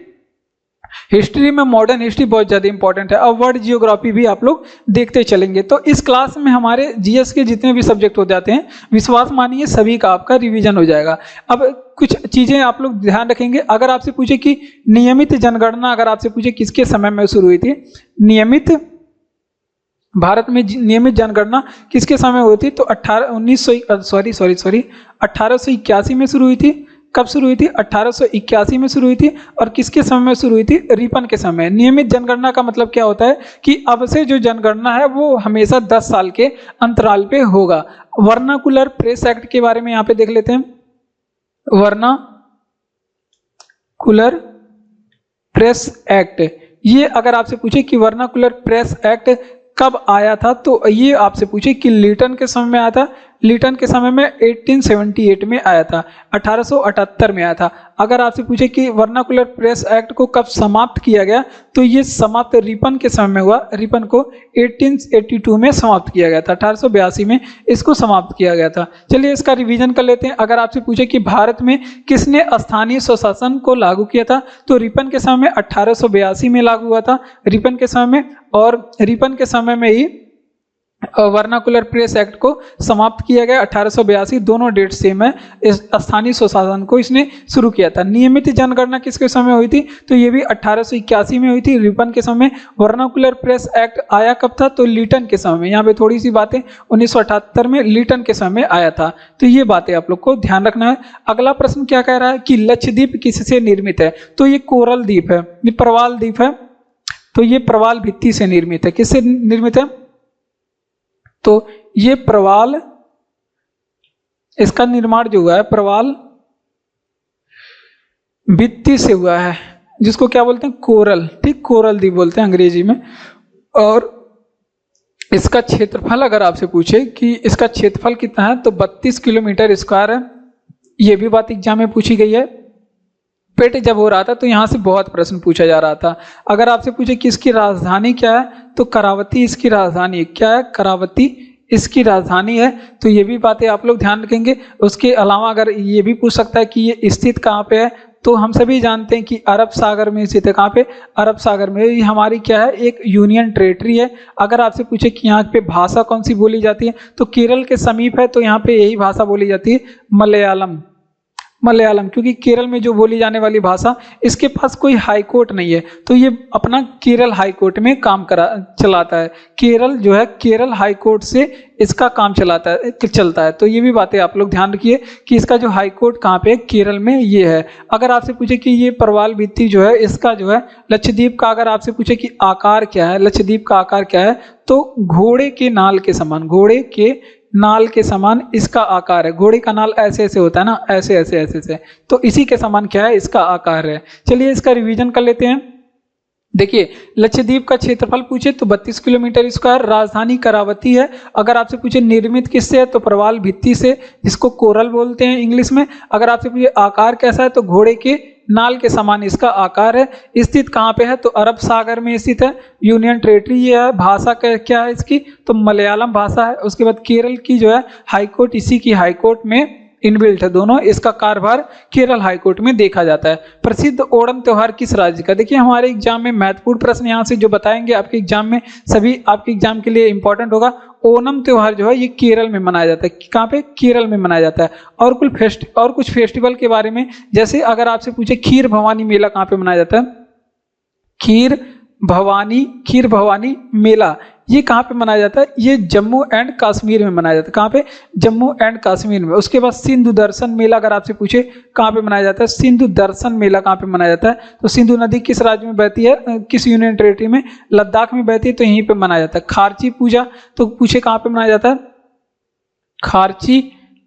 हिस्ट्री में मॉडर्न हिस्ट्री बहुत ज्यादा इंपॉर्टेंट है। और वर्ल्ड जियोग्राफी भी आप लोग देखते चलेंगे। तो इस क्लास में हमारे जीएस के जितने भी सब्जेक्ट हो जाते हैं, विश्वास मानिए सभी का आपका रिवीजन हो जाएगा। अब कुछ चीजें आप लोग ध्यान रखेंगे। अगर आपसे पूछे कि नियमित जनगणना, अगर आपसे पूछे किसके समय में शुरू हुई थी, भारत में नियमित जनगणना किसके समय हुई थी, तो 1881 में शुरू हुई थी। कब शुरू हुई थी, 1881 में शुरू हुई थी। और किसके समय में शुरू हुई थी, रिपन के समय। नियमित जनगणना का मतलब क्या होता है कि अब से जो जनगणना है वो हमेशा 10 साल के अंतराल पे होगा। वर्नाकुलर प्रेस एक्ट के बारे में यहाँ पे देख लेते हैं। वर्नाकुलर प्रेस एक्ट, ये अगर आपसे पूछे कि वर्नाकुलर प्रेस एक्ट कब आया था, तो ये आपसे पूछे कि लिटन के समय में आया था। लीटन के समय में 1878 में आया था, 1878 में आया था। अगर आपसे पूछे कि वर्नाकुलर प्रेस एक्ट को कब समाप्त किया गया, तो ये समाप्त रिपन के समय में हुआ। रिपन को 1882 में समाप्त किया गया था, 1882 में इसको समाप्त किया गया था। चलिए इसका रिवीजन कर लेते हैं। अगर आपसे पूछे कि भारत में किसने स्थानीय स्वशासन को लागू किया था, तो रिपन के समय में 1882 में लागू हुआ था, रिपन के समय में। और रिपन के समय में ही वर्नाकुलर प्रेस एक्ट को समाप्त किया गया, 1882, दोनों डेट सेम है। इस स्थानीय स्वशासन को इसने शुरू किया था। नियमित जनगणना किसके समय हुई थी, तो ये भी 1881 में हुई थी, रिपन के समय। वर्नाकुलर प्रेस एक्ट आया कब था, तो लीटन के समय में। यहाँ पे थोड़ी सी बातें 1978 में लीटन के समय में आया था। तो ये बातें आप लोग को ध्यान रखना है। अगला प्रश्न क्या कह रहा है कि लक्षद्वीप किससे निर्मित है, तो ये कोरल द्वीप है, ये प्रवाल द्वीप है, तो ये प्रवाल भित्ति से निर्मित है। किससे निर्मित है, तो ये प्रवाल, इसका निर्माण जो हुआ है प्रवाल भित्ति से हुआ है, जिसको क्या बोलते हैं, कोरल, ठीक, कोरल द्वीप बोलते हैं अंग्रेजी में। और इसका क्षेत्रफल अगर आपसे पूछे कि इसका क्षेत्रफल कितना है, तो 32 किलोमीटर स्क्वायर है। ये भी बात एग्जाम में पूछी गई है। पेट जब हो रहा था तो यहाँ से बहुत प्रश्न पूछा जा रहा था। अगर आपसे पूछे कि इसकी राजधानी क्या है, तो करावती इसकी राजधानी है। क्या है, करावती इसकी राजधानी है। तो ये भी बातें आप लोग ध्यान रखेंगे। उसके अलावा अगर ये भी पूछ सकता है कि ये स्थित कहाँ पे है, तो हम सभी जानते हैं कि अरब सागर में स्थित है। कहाँ पे, अरब सागर में। ये हमारी क्या है, एक यूनियन टेरेटरी है। अगर आपसे पूछे कि यहाँ पे भाषा कौन सी बोली जाती है, तो केरल के समीप है, तो यहाँ पे यही भाषा बोली जाती है, मलयालम। मलयालम, क्योंकि केरल में जो बोली जाने वाली भाषा, इसके पास कोई हाई कोर्ट नहीं है, तो ये अपना केरल हाई कोर्ट में काम चलाता है। केरल जो है, केरल हाई कोर्ट से इसका काम चलता है। तो ये भी बातें आप लोग ध्यान रखिए कि इसका जो हाई कोर्ट कहाँ पे है, केरल में ये है। अगर आपसे पूछे कि ये प्रवाल भित्ति जो है, इसका जो है लक्षद्वीप का, अगर आपसे पूछे कि आकार क्या है, लक्षद्वीप का आकार क्या है, तो घोड़े के नाल के समान, घोड़े के नाल के समान इसका आकार है। घोड़े का नाल ऐसे ऐसे होता है ना, ऐसे ऐसे ऐसे ऐसे, तो इसी के समान क्या है, इसका आकार है। चलिए इसका रिवीजन कर लेते हैं। देखिए, लक्षद्वीप का क्षेत्रफल पूछे तो 32 किलोमीटर स्क्वायर, राजधानी करावती है। अगर आपसे पूछे निर्मित किससे है, तो प्रवाल भित्ति से, जिसको कोरल बोलते हैं इंग्लिश में। अगर आपसे पूछे आकार कैसा है, तो घोड़े के नाल के समान इसका आकार है। स्थित कहाँ पे है, तो अरब सागर में स्थित है, यूनियन टेरेटरी ये है। भाषा क्या है इसकी, तो मलयालम भाषा है। उसके बाद केरल की जो है हाईकोर्ट, इसी की हाईकोर्ट में इनबिल्ट है दोनों। इसका कारभार केरल हाईकोर्ट में देखा जाता है। प्रसिद्ध ओणम त्योहार किस राज्य का, देखिए हमारे एग्जाम में महत्वपूर्ण प्रश्न यहाँ से जो बताएंगे आपके एग्जाम में, सभी आपके एग्जाम के लिए इंपॉर्टेंट होगा। ओणम त्योहार जो है ये केरल में मनाया जाता है। कहाँ पे, केरल में मनाया जाता है। और कुछ फेस्टिवल के बारे में, जैसे अगर आपसे पूछे खीर भवानी मेला कहाँ पे मनाया जाता है, खीर भवानी मेला ये कहाँ पे मनाया जाता है, ये जम्मू एंड कश्मीर में मनाया जाता है। कहाँ पे, जम्मू एंड कश्मीर में। उसके बाद सिंधु दर्शन मेला अगर आपसे पूछे कहाँ पे मनाया जाता है, सिंधु दर्शन मेला कहाँ पे मनाया जाता है, तो सिंधु नदी किस राज्य में बहती है, किस यूनियन टेरेटरी में, लद्दाख में बहती है, तो यहीं पे मनाया जाता है। खारची पूजा तो पूछे कहाँ पे मनाया जाता है,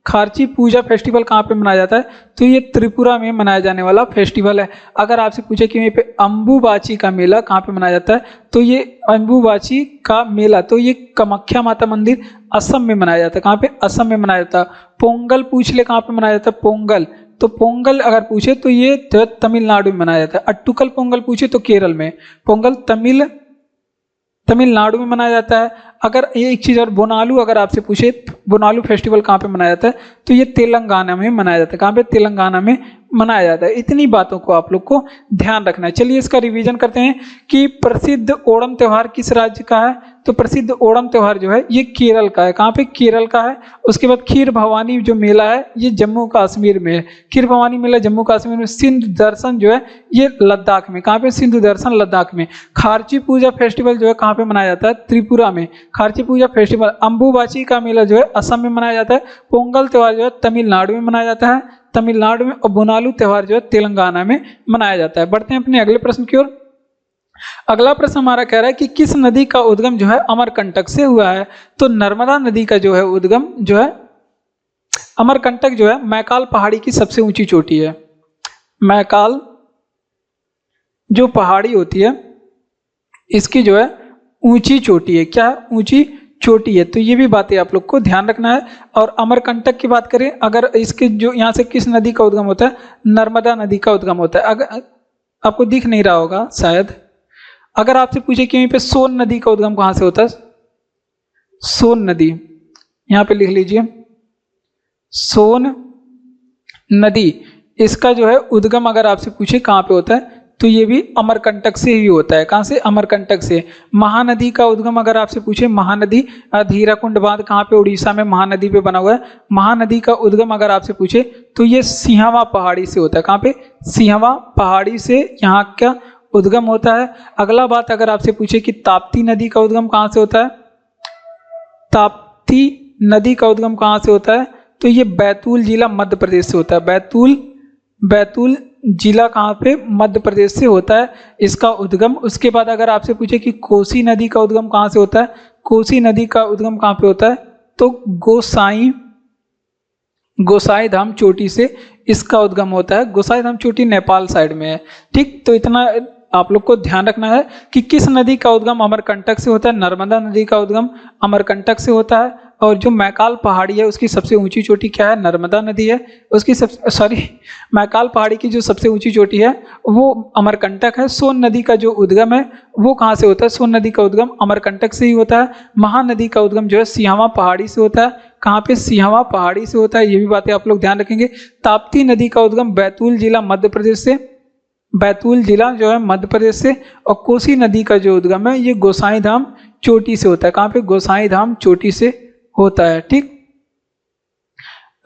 खारची पूजा फेस्टिवल कहाँ पे मनाया जाता है, तो ये त्रिपुरा में मनाया जाने वाला फेस्टिवल है। अगर आपसे पूछे कि यहीं पे अम्बुबाची का मेला कहाँ पे मनाया जाता है, तो ये अम्बुबाची का मेला, तो ये कामाख्या माता मंदिर असम में मनाया जाता है। कहाँ पे, असम में मनाया जाता है। पोंगल पूछ ले कहाँ पे मनाया जाता है, पोंगल, तो पोंगल अगर पूछे तो ये तमिलनाडु में मनाया जाता है। अट्टुकल पोंगल पूछे तो केरल में, पोंगल तमिलनाडु में मनाया जाता है। अगर एक चीज और, बोनालू अगर आपसे पूछे, बोनालू फेस्टिवल कहाँ पे मनाया जाता है, तो ये तेलंगाना में मनाया जाता है। कहाँ पे, तेलंगाना में मनाया जाता है। इतनी बातों को आप लोग को ध्यान रखना है। चलिए इसका रिवीजन करते हैं कि प्रसिद्ध ओणम त्योहार किस राज्य का है, तो प्रसिद्ध ओणम त्योहार जो है ये केरल का है। कहाँ पे, केरल का है। उसके बाद खीर भवानी जो मेला है ये जम्मू कश्मीर में है। खीर भवानी मेला जम्मू कश्मीर में। सिंधु दर्शन जो है ये लद्दाख में। कहाँ पे, सिंधु दर्शन लद्दाख में। खारची पूजा फेस्टिवल जो है कहाँ पे मनाया जाता है, त्रिपुरा में। खारची पूजा फेस्टिवल। अम्बुबाची का मेला जो है असम में मनाया जाता है। पोंगल त्योहार जो है तमिलनाडु में मनाया जाता है, तमिलनाडु में। और बोनालू त्योहार जो है तेलंगाना में मनाया जाता है। बढ़ते हैं अपने अगले प्रश्न की ओर। अगला प्रश्न हमारा कह रहा है कि किस नदी का उद्गम जो है अमरकंटक से हुआ है, तो नर्मदा नदी का जो है उद्गम जो है, अमरकंटक जो है मैकाल पहाड़ी की सबसे ऊंची चोटी है। मैकाल जो पहाड़ी होती है इसकी जो है ऊंची चोटी है। क्या, ऊंची चोटी है। तो ये भी बातें आप लोग को ध्यान रखना है। और अमरकंटक की बात करें, अगर इसके जो यहाँ से किस नदी का उद्गम होता है, नर्मदा नदी का उद्गम होता है। अगर आपको दिख नहीं रहा होगा शायद, अगर आपसे पूछे कि यहीं पे सोन नदी का उद्गम कहाँ से होता है, सोन नदी यहाँ पे लिख लीजिए, सोन नदी, इसका जो है उद्गम अगर आपसे पूछे कहाँ पे होता है, तो ये भी अमरकंटक से ही होता है। कहाँ से? अमरकंटक से। महानदी का उद्गम अगर आपसे पूछे, महानदी धीराकुंड बांध कहाँ पे? उड़ीसा में महानदी पे बना हुआ है। महानदी का उद्गम अगर आपसे पूछे तो ये सिंहवा पहाड़ी से होता है। कहाँ पे? सिंहवा पहाड़ी से यहाँ का उद्गम होता है। अगला बात अगर आपसे पूछे कि ताप्ती नदी का उद्गम कहाँ से होता है, ताप्ती नदी का उद्गम कहाँ से होता है, तो ये बैतूल जिला मध्य प्रदेश से होता है। बैतूल जिला कहाँ पे? मध्य प्रदेश से होता है इसका उद्गम। उसके बाद अगर आपसे पूछे कि कोसी नदी का उद्गम कहाँ से होता है, कोसी नदी का उद्गम कहाँ पे होता है, तो गोसाई धाम चोटी से इसका उद्गम होता है। गोसाई धाम चोटी नेपाल साइड में है। ठीक, तो इतना आप लोग को ध्यान रखना है कि किस नदी का उद्गम अमरकंटक से होता है। नर्मदा नदी का उद्गम अमरकंटक से होता है। और जो मैकाल पहाड़ी है उसकी सबसे ऊंची चोटी क्या है? नर्मदा नदी है। उसकी मैकाल पहाड़ी की जो सबसे ऊंची चोटी है वो अमरकंटक है। सोन नदी का जो उद्गम है वो कहाँ से होता है? सोन नदी का उद्गम अमरकंटक से ही होता है। महानदी का उद्गम जो है सिंहवा पहाड़ी से होता है। कहाँ पे? सिंहवा पहाड़ी से होता है। ये भी बातें आप लोग ध्यान रखेंगे। ताप्ती नदी का उद्गम बैतूल जिला मध्य प्रदेश से, बैतूल जिला जो है मध्य प्रदेश से। और कोसी नदी का जो उद्गम है ये गोसाई धाम चोटी से होता है। कहाँ पे? गोसाई धाम चोटी से होता है। ठीक,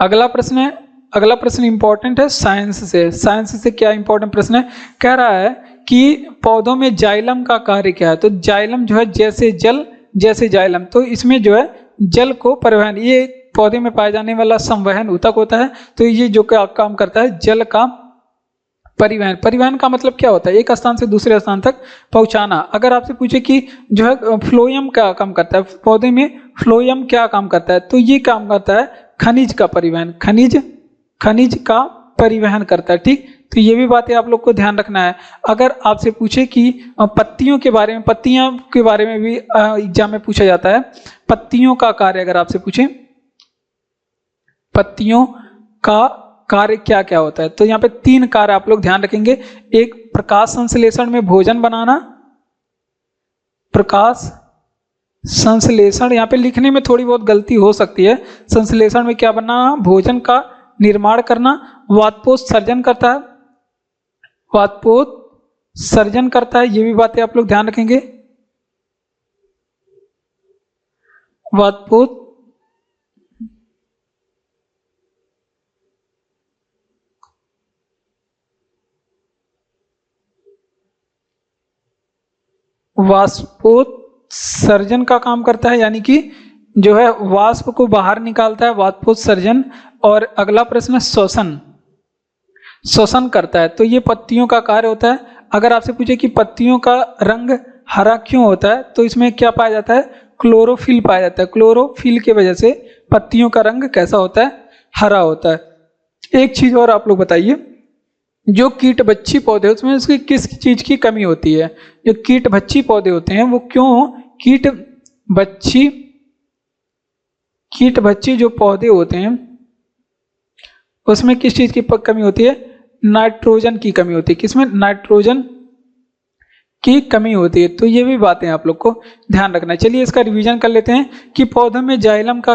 अगला प्रश्न इंपॉर्टेंट है साइंस से। साइंस से क्या इंपॉर्टेंट प्रश्न है? कह रहा है कि पौधों में जाइलम का कार्य क्या है। तो जाइलम जो है जैसे जल जैसे जाइलम, तो इसमें जो है जल को परिवहन, ये पौधे में पाए जाने वाला संवहन ऊतक होता है। तो ये जो क्या काम करता है? जल का परिवहन। परिवहन का मतलब क्या होता है? एक स्थान से दूसरे स्थान तक पहुंचाना। अगर आपसे पूछे कि जो है फ्लोएम क्या काम करता है, पौधे में फ्लोएम क्या काम करता है, तो ये काम करता है खनिज का परिवहन, खनिज का परिवहन करता है। ठीक, तो ये भी बातें आप लोग को ध्यान रखना है। अगर आपसे पूछे कि पत्तियों के बारे में भी एग्जाम में पूछा जाता है। पत्तियों का कार्य अगर आपसे पूछे, पत्तियों का कार्य क्या क्या होता है, तो यहाँ पे 3 कार्य आप लोग ध्यान रखेंगे। एक, प्रकाश संश्लेषण में भोजन बनाना। प्रकाश संश्लेषण, यहाँ पे लिखने में थोड़ी बहुत गलती हो सकती है। संश्लेषण में क्या बनाना? भोजन का निर्माण करना। वातपोष सर्जन करता है, वातपोष सर्जन करता है। ये भी बातें आप लोग ध्यान रखेंगे। वातपोष वाष्पोत्सर्जन का काम करता है, यानी कि जो है वाष्प को बाहर निकालता है, वाष्पोत्सर्जन। और अगला प्रश्न, श्वसन करता है। तो ये पत्तियों का कार्य होता है। अगर आपसे पूछे कि पत्तियों का रंग हरा क्यों होता है, तो इसमें क्या पाया जाता है? क्लोरोफिल पाया जाता है। क्लोरोफिल की वजह से पत्तियों का रंग कैसा होता है? हरा होता है। एक चीज और आप लोग बताइए, जो कीटभक्षी पौधे उसमें उसकी किस चीज की कमी होती है? जो कीटभक्षी पौधे होते हैं वो क्यों कीटभक्षी जो पौधे होते हैं उसमें किस चीज की कमी होती है? नाइट्रोजन की कमी होती है। किसमें? नाइट्रोजन की कमी होती है। तो ये भी बातें आप लोग को ध्यान रखना है। चलिए इसका रिवीजन कर लेते हैं कि पौधों में जाइलम का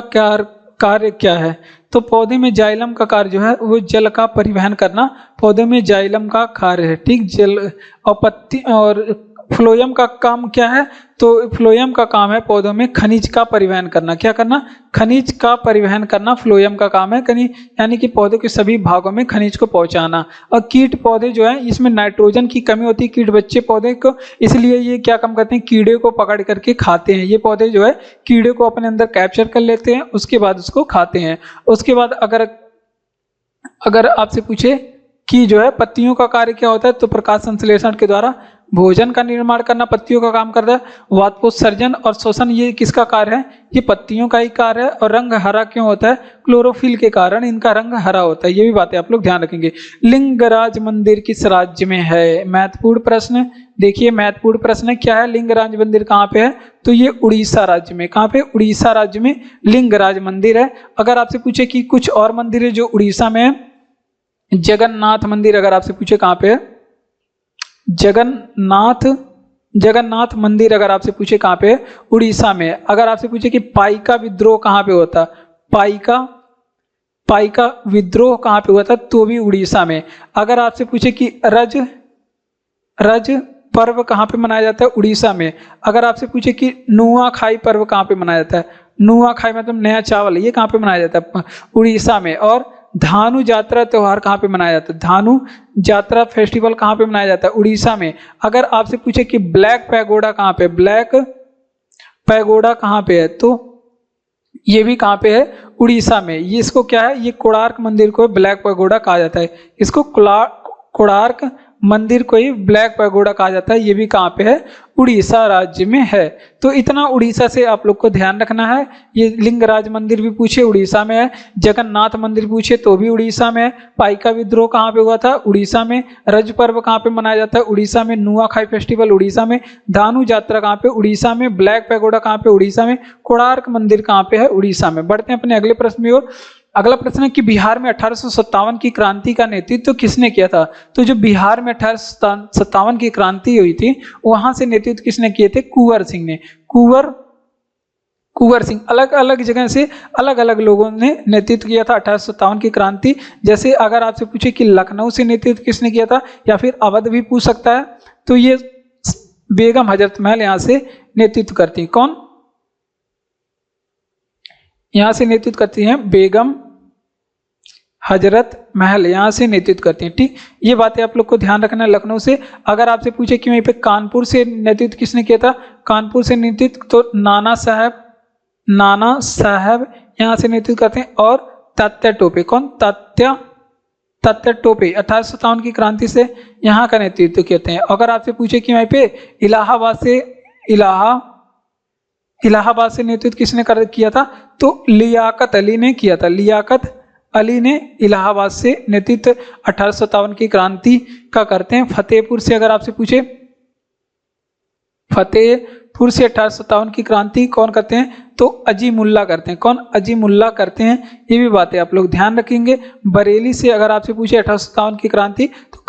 कार्य क्या है। तो पौधे में जाइलम का कार्य जो है वो जल का परिवहन करना, पौधे में जाइलम का कार्य है। ठीक, जल। और पत्ती और फ्लोएम का काम क्या है? तो फ्लोएम का काम है पौधों में खनिज का परिवहन करना। क्या करना? खनिज का परिवहन करना फ्लोएम का काम है। यानी कि पौधों के सभी भागों में खनिज को पहुंचाना। और कीट पौधे जो है इसमें नाइट्रोजन की कमी होती है कीट बच्चे पौधे को, इसलिए ये क्या काम करते हैं? कीड़े को पकड़ करके खाते हैं। ये पौधे जो है कीड़े को अपने अंदर कैप्चर कर लेते हैं, उसके बाद उसको खाते हैं। उसके बाद अगर आपसे पूछे कि जो है पत्तियों का कार्य क्या होता है, तो प्रकाश संश्लेषण के द्वारा भोजन का निर्माण करना पत्तियों का काम करता है। वातपोत्सर्जन और शोषण ये किसका कार्य है? ये पत्तियों का ही कार्य है। और रंग हरा क्यों होता है? क्लोरोफिल के कारण इनका रंग हरा होता है। ये भी बातें आप लोग ध्यान रखेंगे। लिंगराज मंदिर किस राज्य में है? महत्वपूर्ण प्रश्न। देखिए महत्वपूर्ण प्रश्न है, क्या है? लिंगराज मंदिर कहाँ पे है? तो ये उड़ीसा राज्य में। कहाँ पे? उड़ीसा राज्य में लिंगराज मंदिर है। अगर आपसे पूछे कि कुछ और मंदिर है जो उड़ीसा में है, जगन्नाथ मंदिर अगर आपसे पूछे कहाँ पे है, जगन्नाथ मंदिर अगर आपसे पूछे कहाँ पे है, उड़ीसा में। अगर आपसे पूछे कि पाइका विद्रोह कहाँ पे होता, पाइका विद्रोह कहाँ पे हुआ था, तो भी उड़ीसा में। अगर आपसे पूछे कि रज पर्व कहाँ पे मनाया जाता है, उड़ीसा में। अगर आपसे पूछे कि नुआखाई पर्व कहाँ पे मनाया जाता है, नुआखाई मतलब नया चावल, ये कहाँ पे मनाया जाता है, उड़ीसा में। और धानु जात्रा त्योहार कहाँ पे मनाया जाता है, धानु जात्रा फेस्टिवल कहाँ पे मनाया जाता है, उड़ीसा में। अगर आपसे पूछे कि ब्लैक पैगोडा कहाँ पे, ब्लैक पैगोडा कहाँ पे है, तो ये भी कहाँ पे है, उड़ीसा में। ये इसको क्या है, ये कोणार्क मंदिर को ब्लैक पैगोडा कहा जाता है। इसको कोणार्क मंदिर को ही ब्लैक पैगोडा कहा जाता है। ये भी कहाँ पे है, उड़ीसा राज्य में है। तो इतना उड़ीसा से आप लोग को ध्यान रखना है। ये लिंगराज मंदिर भी पूछे उड़ीसा में है, जगन्नाथ मंदिर पूछे तो भी उड़ीसा में है, पाइका विद्रोह कहाँ पे हुआ था, उड़ीसा में, रज पर्व कहाँ पे मनाया जाता है, उड़ीसा में, नुआखाई फेस्टिवल उड़ीसा में, धानु जात्रा कहाँ पे, उड़ीसा में, ब्लैक पैगोडा कहाँ पे, उड़ीसा में, कोणार्क मंदिर कहाँ पे है, उड़ीसा में। बढ़ते हैं अपने अगले प्रश्न में और अगला प्रश्न है कि बिहार में 1857 की क्रांति का नेतृत्व किसने किया था? तो जो बिहार में 1857 की क्रांति हुई थी, वहां से नेतृत्व किसने किए थे? कुंवर सिंह ने। कुंवर सिंह। अलग अलग जगह से अलग अलग लोगों ने नेतृत्व किया था 1857 की क्रांति। जैसे अगर आपसे पूछे कि लखनऊ से नेतृत्व किसने किया था, या फिर अवध भी पूछ सकता है, तो ये बेगम हजरत महल यहाँ से नेतृत्व करती है। कौन यहाँ से नेतृत्व करती हैं? बेगम हजरत महल यहाँ से नेतृत्व करती हैं। ठीक, ये बातें आप लोग को ध्यान रखना है लखनऊ से। अगर आपसे पूछे कि वहीं पे कानपुर से नेतृत्व किसने किया था, कानपुर से नेतृत्व तो नाना साहब यहाँ से नेतृत्व करते हैं। और तात्या टोपे, कौन? तात्या टोपे 1857 की क्रांति से यहाँ का नेतृत्व करते हैं। अगर आपसे पूछे कि वहीं पे इलाहाबाद से नेतृत्व किसने किया था, तो लियाकत अली ने किया था। लियाकत अली ने इलाहाबाद से नेतृत्व 1857 की क्रांति का करते हैं। फतेहपुर से अगर आपसे पूछे, फतेहपुर से 1857 की क्रांति कौन करते हैं, तो अजीमुल्ला करते हैं। कौन? अजीमुल्ला करते हैं। ये भी बातें आप लोग ध्यान रखेंगे। बरेली से अगर आपसे पूछे 1857 की क्रांति, तो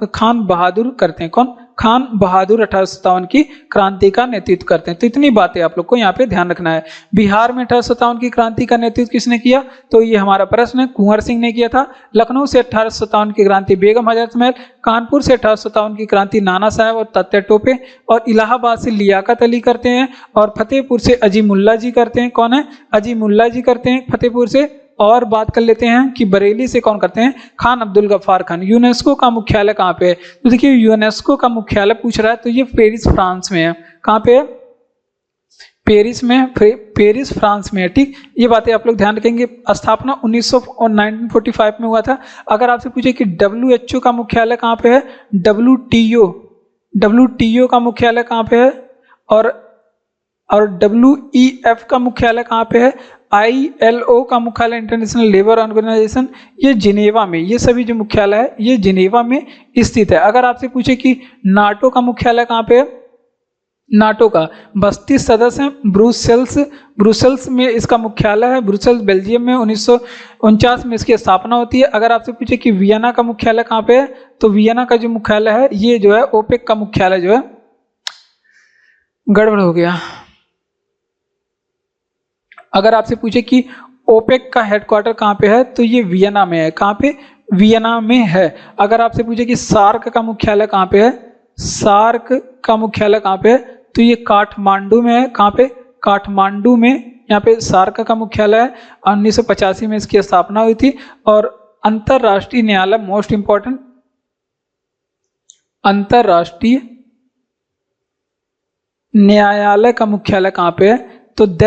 खान बहादुर करते हैं। कौन? खान बहादुर 1857 की क्रांति का नेतृत्व करते हैं। तो इतनी बातें आप लोग को यहाँ पे ध्यान रखना है। बिहार में 1857 की क्रांति का नेतृत्व किसने किया, तो ये हमारा प्रश्न है, कुंवर सिंह ने किया था। लखनऊ से 1857 की क्रांति बेगम हजरत महल, कानपुर से 1857 की क्रांति नाना साहब और तात्या टोपे, और इलाहाबाद से लियाकत अली करते हैं, और फतेहपुर से अजीमुल्ला जी करते हैं। कौन है? अजीमुल्ला जी करते हैं फतेहपुर से। और बात कर लेते हैं कि बरेली से कौन करते हैं, खान अब्दुल गफ्फार खान। यूनेस्को का मुख्यालय कहाँ पे है, तो देखिए यूनेस्को का मुख्यालय पूछ रहा है, तो ये पेरिस फ्रांस में है। कहाँ पे है? पेरिस में, पेरिस फ्रांस में है। ठीक, ये बातें आप लोग ध्यान रखेंगे। स्थापना 1945 में हुआ था। अगर आपसे पूछे कि WHO का मुख्यालय कहाँ पे है, WTO का मुख्यालय कहाँ पे है, और WEF का मुख्यालय कहाँ पे है, ILO का मुख्यालय इंटरनेशनल लेबर ऑर्गेनाइजेशन, ये जिनेवा में, ये सभी जो मुख्यालय है ये जिनेवा में स्थित है। अगर आपसे पूछे कि नाटो का मुख्यालय कहाँ पे है, नाटो का 32 सदस्य हैं, ब्रुसेल्स में इसका मुख्यालय है। ब्रुसेल्स बेल्जियम में 1949 में इसकी स्थापना होती है। अगर आपसे पूछे कि वियना का मुख्यालय कहाँ पे है, तो वियना का जो मुख्यालय है ये जो है ओपेक का मुख्यालय जो है, गड़बड़ हो गया। अगर आपसे पूछे कि ओपेक का हेडक्वार्टर कहाँ पे है, तो ये वियना में है। कहाँ पे? वियना में है। अगर आपसे पूछे कि सार्क का मुख्यालय कहाँ पे है, सार्क का मुख्यालय कहाँ पे है, तो ये काठमांडू में है। कहाँ पे? काठमांडू में, यहाँ पे सार्क का मुख्यालय है। 1985 में इसकी स्थापना हुई थी। और अंतरराष्ट्रीय न्यायालय, मोस्ट इंपॉर्टेंट, अंतरराष्ट्रीय न्यायालय का मुख्यालय कहाँ पे है, तो द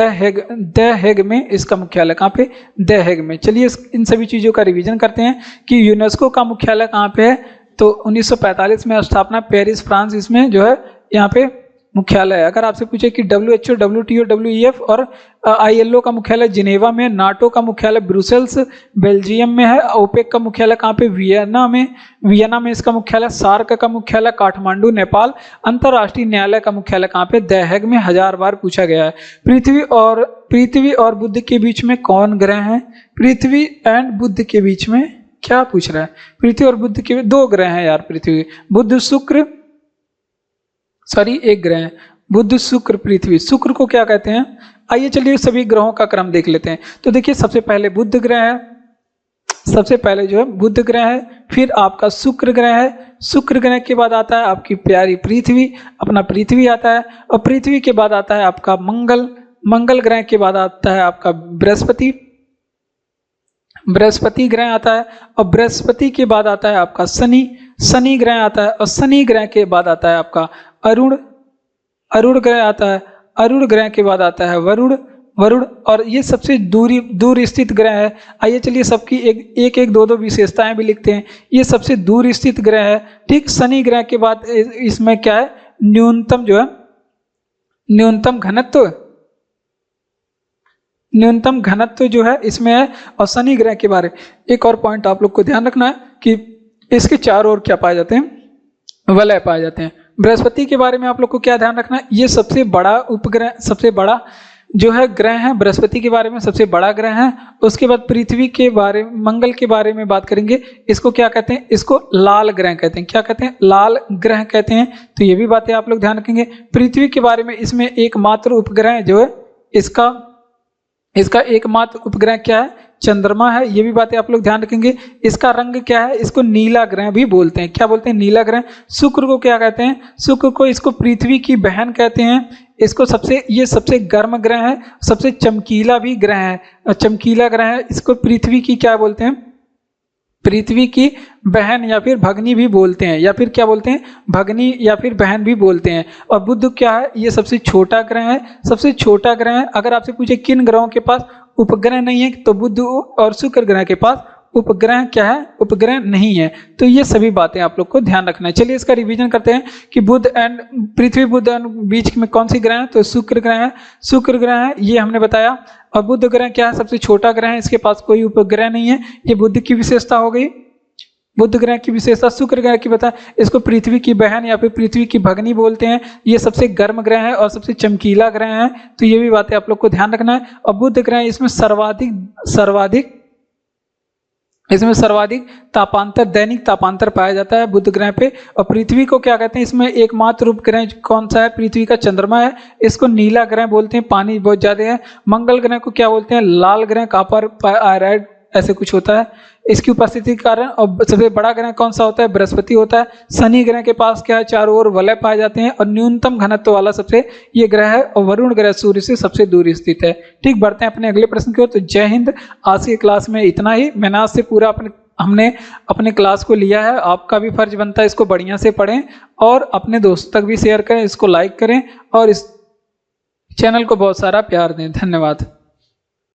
हेग में इसका मुख्यालय। कहाँ पे? द हेग में। चलिए इन सभी चीजों का रिवीजन करते हैं कि यूनेस्को का मुख्यालय कहाँ पे है, तो 1945 में स्थापना, पेरिस फ्रांस इसमें जो है यहाँ पे मुख्यालय है। अगर आपसे पूछे कि WHO, WTO, WEF और ILO का मुख्यालय जिनेवा में, नाटो का मुख्यालय ब्रुसेल्स बेल्जियम में है, ओपेक का मुख्यालय कहाँ पे, वियना में इसका मुख्यालय, सार्क का मुख्यालय काठमांडू नेपाल, अंतर्राष्ट्रीय न्यायालय का मुख्यालय कहाँ पे, द हेग में। 1000 बार पूछा गया है। पृथ्वी और बुध के बीच में कौन ग्रह है? पृथ्वी एंड बुध के बीच में क्या पूछ रहा है? पृथ्वी और बुध के 2 ग्रह हैं यार, पृथ्वी, बुध, शुक्र, सॉरी एक ग्रह है, बुध, शुक्र, पृथ्वी। शुक्र को क्या कहते हैं? आइए चलिए सभी ग्रहों का क्रम देख लेते हैं। तो देखिए सबसे पहले बुध ग्रह है, सबसे पहले जो है बुध ग्रह है, फिर आपका शुक्र ग्रह है, शुक्र ग्रह के बाद आता है आपकी प्यारी पृथ्वी, अपना पृथ्वी आता है, और पृथ्वी के बाद आता है आपका मंगल, मंगल ग्रह के बाद आता है आपका बृहस्पति, बृहस्पति ग्रह आता है, और बृहस्पति के बाद आता है आपका शनि, शनि ग्रह आता है, और शनि ग्रह के बाद आता है आपका अरुण, अरुण ग्रह आता है, अरुण ग्रह के बाद आता है वरुण, वरुण, और ये सबसे दूर स्थित ग्रह है। आइए चलिए सबकी एक एक दो विशेषताएं भी लिखते हैं। ये सबसे दूर स्थित ग्रह है, ठीक। शनि ग्रह के बाद इसमें क्या है, न्यूनतम जो है, न्यूनतम घनत्व जो है इसमें है। और शनि ग्रह के बारे में एक और पॉइंट आप लोग को ध्यान रखना है कि इसके चारों ओर क्या पाए जाते हैं, वलय पाए जाते हैं। बृहस्पति के बारे में आप लोग को क्या ध्यान रखना है, ये सबसे बड़ा उपग्रह, सबसे बड़ा जो है ग्रह है, बृहस्पति के बारे में सबसे बड़ा ग्रह है। उसके बाद पृथ्वी के बारे में, मंगल के बारे में बात करेंगे, इसको क्या कहते हैं, इसको लाल ग्रह कहते हैं। क्या कहते हैं? लाल ग्रह कहते हैं। तो ये भी बातें आप लोग ध्यान रखेंगे। पृथ्वी के बारे में, इसमें एकमात्र उपग्रह जो है इसका एकमात्र उपग्रह क्या है, चंद्रमा है। ये भी बातें आप लोग ध्यान रखेंगे। इसका रंग क्या है, इसको नीला ग्रह भी बोलते हैं। क्या बोलते हैं? नीला ग्रह। शुक्र को क्या कहते हैं? शुक्र को इसको पृथ्वी की बहन कहते हैं। इसको ये सबसे गर्म ग्रह है, सबसे चमकीला भी ग्रह है, चमकीला ग्रह है। इसको पृथ्वी की क्या बोलते हैं? पृथ्वी की बहन या फिर भगनी भी बोलते हैं, या फिर क्या बोलते हैं, भगनी या फिर बहन भी बोलते हैं। और बुध क्या है, ये सबसे छोटा ग्रह है, सबसे छोटा ग्रह है। अगर आपसे पूछे किन ग्रहों के पास उपग्रह नहीं है, तो बुध और शुक्र ग्रह के पास उपग्रह क्या है, उपग्रह नहीं है। तो ये सभी बातें आप लोग को ध्यान रखना है। चलिए इसका रिवीजन करते हैं कि बुध एंड पृथ्वी, बुध एंड बीच में कौन सी ग्रह है, तो शुक्र ग्रह है, शुक्र ग्रह है, ये हमने बताया। और बुध ग्रह क्या है, सबसे छोटा ग्रह है, इसके पास कोई उपग्रह नहीं है। ये बुध की विशेषता हो गई। बुध ग्रह की विशेषता। शुक्र ग्रह की बता, इसको पृथ्वी की बहन या फिर पृथ्वी की भगनी बोलते हैं। ये सबसे गर्म ग्रह है और सबसे चमकीला ग्रह है। तो ये भी बातें आप लोग को ध्यान रखना है। और बुध ग्रह इसमें सर्वाधिक तापांतर, दैनिक तापांतर पाया जाता है बुध ग्रह पे। और पृथ्वी को क्या कहते हैं, इसमें एकमात्र उपग्रह कौन सा है, पृथ्वी का चंद्रमा है, इसको नीला ग्रह बोलते हैं, पानी बहुत ज्यादा है। मंगल ग्रह को क्या बोलते हैं, लाल ग्रह, कॉपर आयराइड ऐसे कुछ होता है इसकी उपस्थिति के कारण। और सबसे बड़ा ग्रह कौन सा होता है, बृहस्पति होता है। शनि ग्रह के पास क्या है, चारों ओर वलय पाए जाते हैं और न्यूनतम घनत्व वाला सबसे ये ग्रह है। और वरुण ग्रह सूर्य से सबसे दूर स्थित है। ठीक, बढ़ते हैं अपने अगले प्रश्न की ओर। तो जय हिंद। आज की क्लास में इतना ही। मैंने आज से पूरा हमने अपने क्लास को लिया है। आपका भी फर्ज बनता है इसको बढ़िया से पढ़ें और अपने दोस्तों तक भी शेयर करें, इसको लाइक करें और इस चैनल को बहुत सारा प्यार दें। धन्यवाद।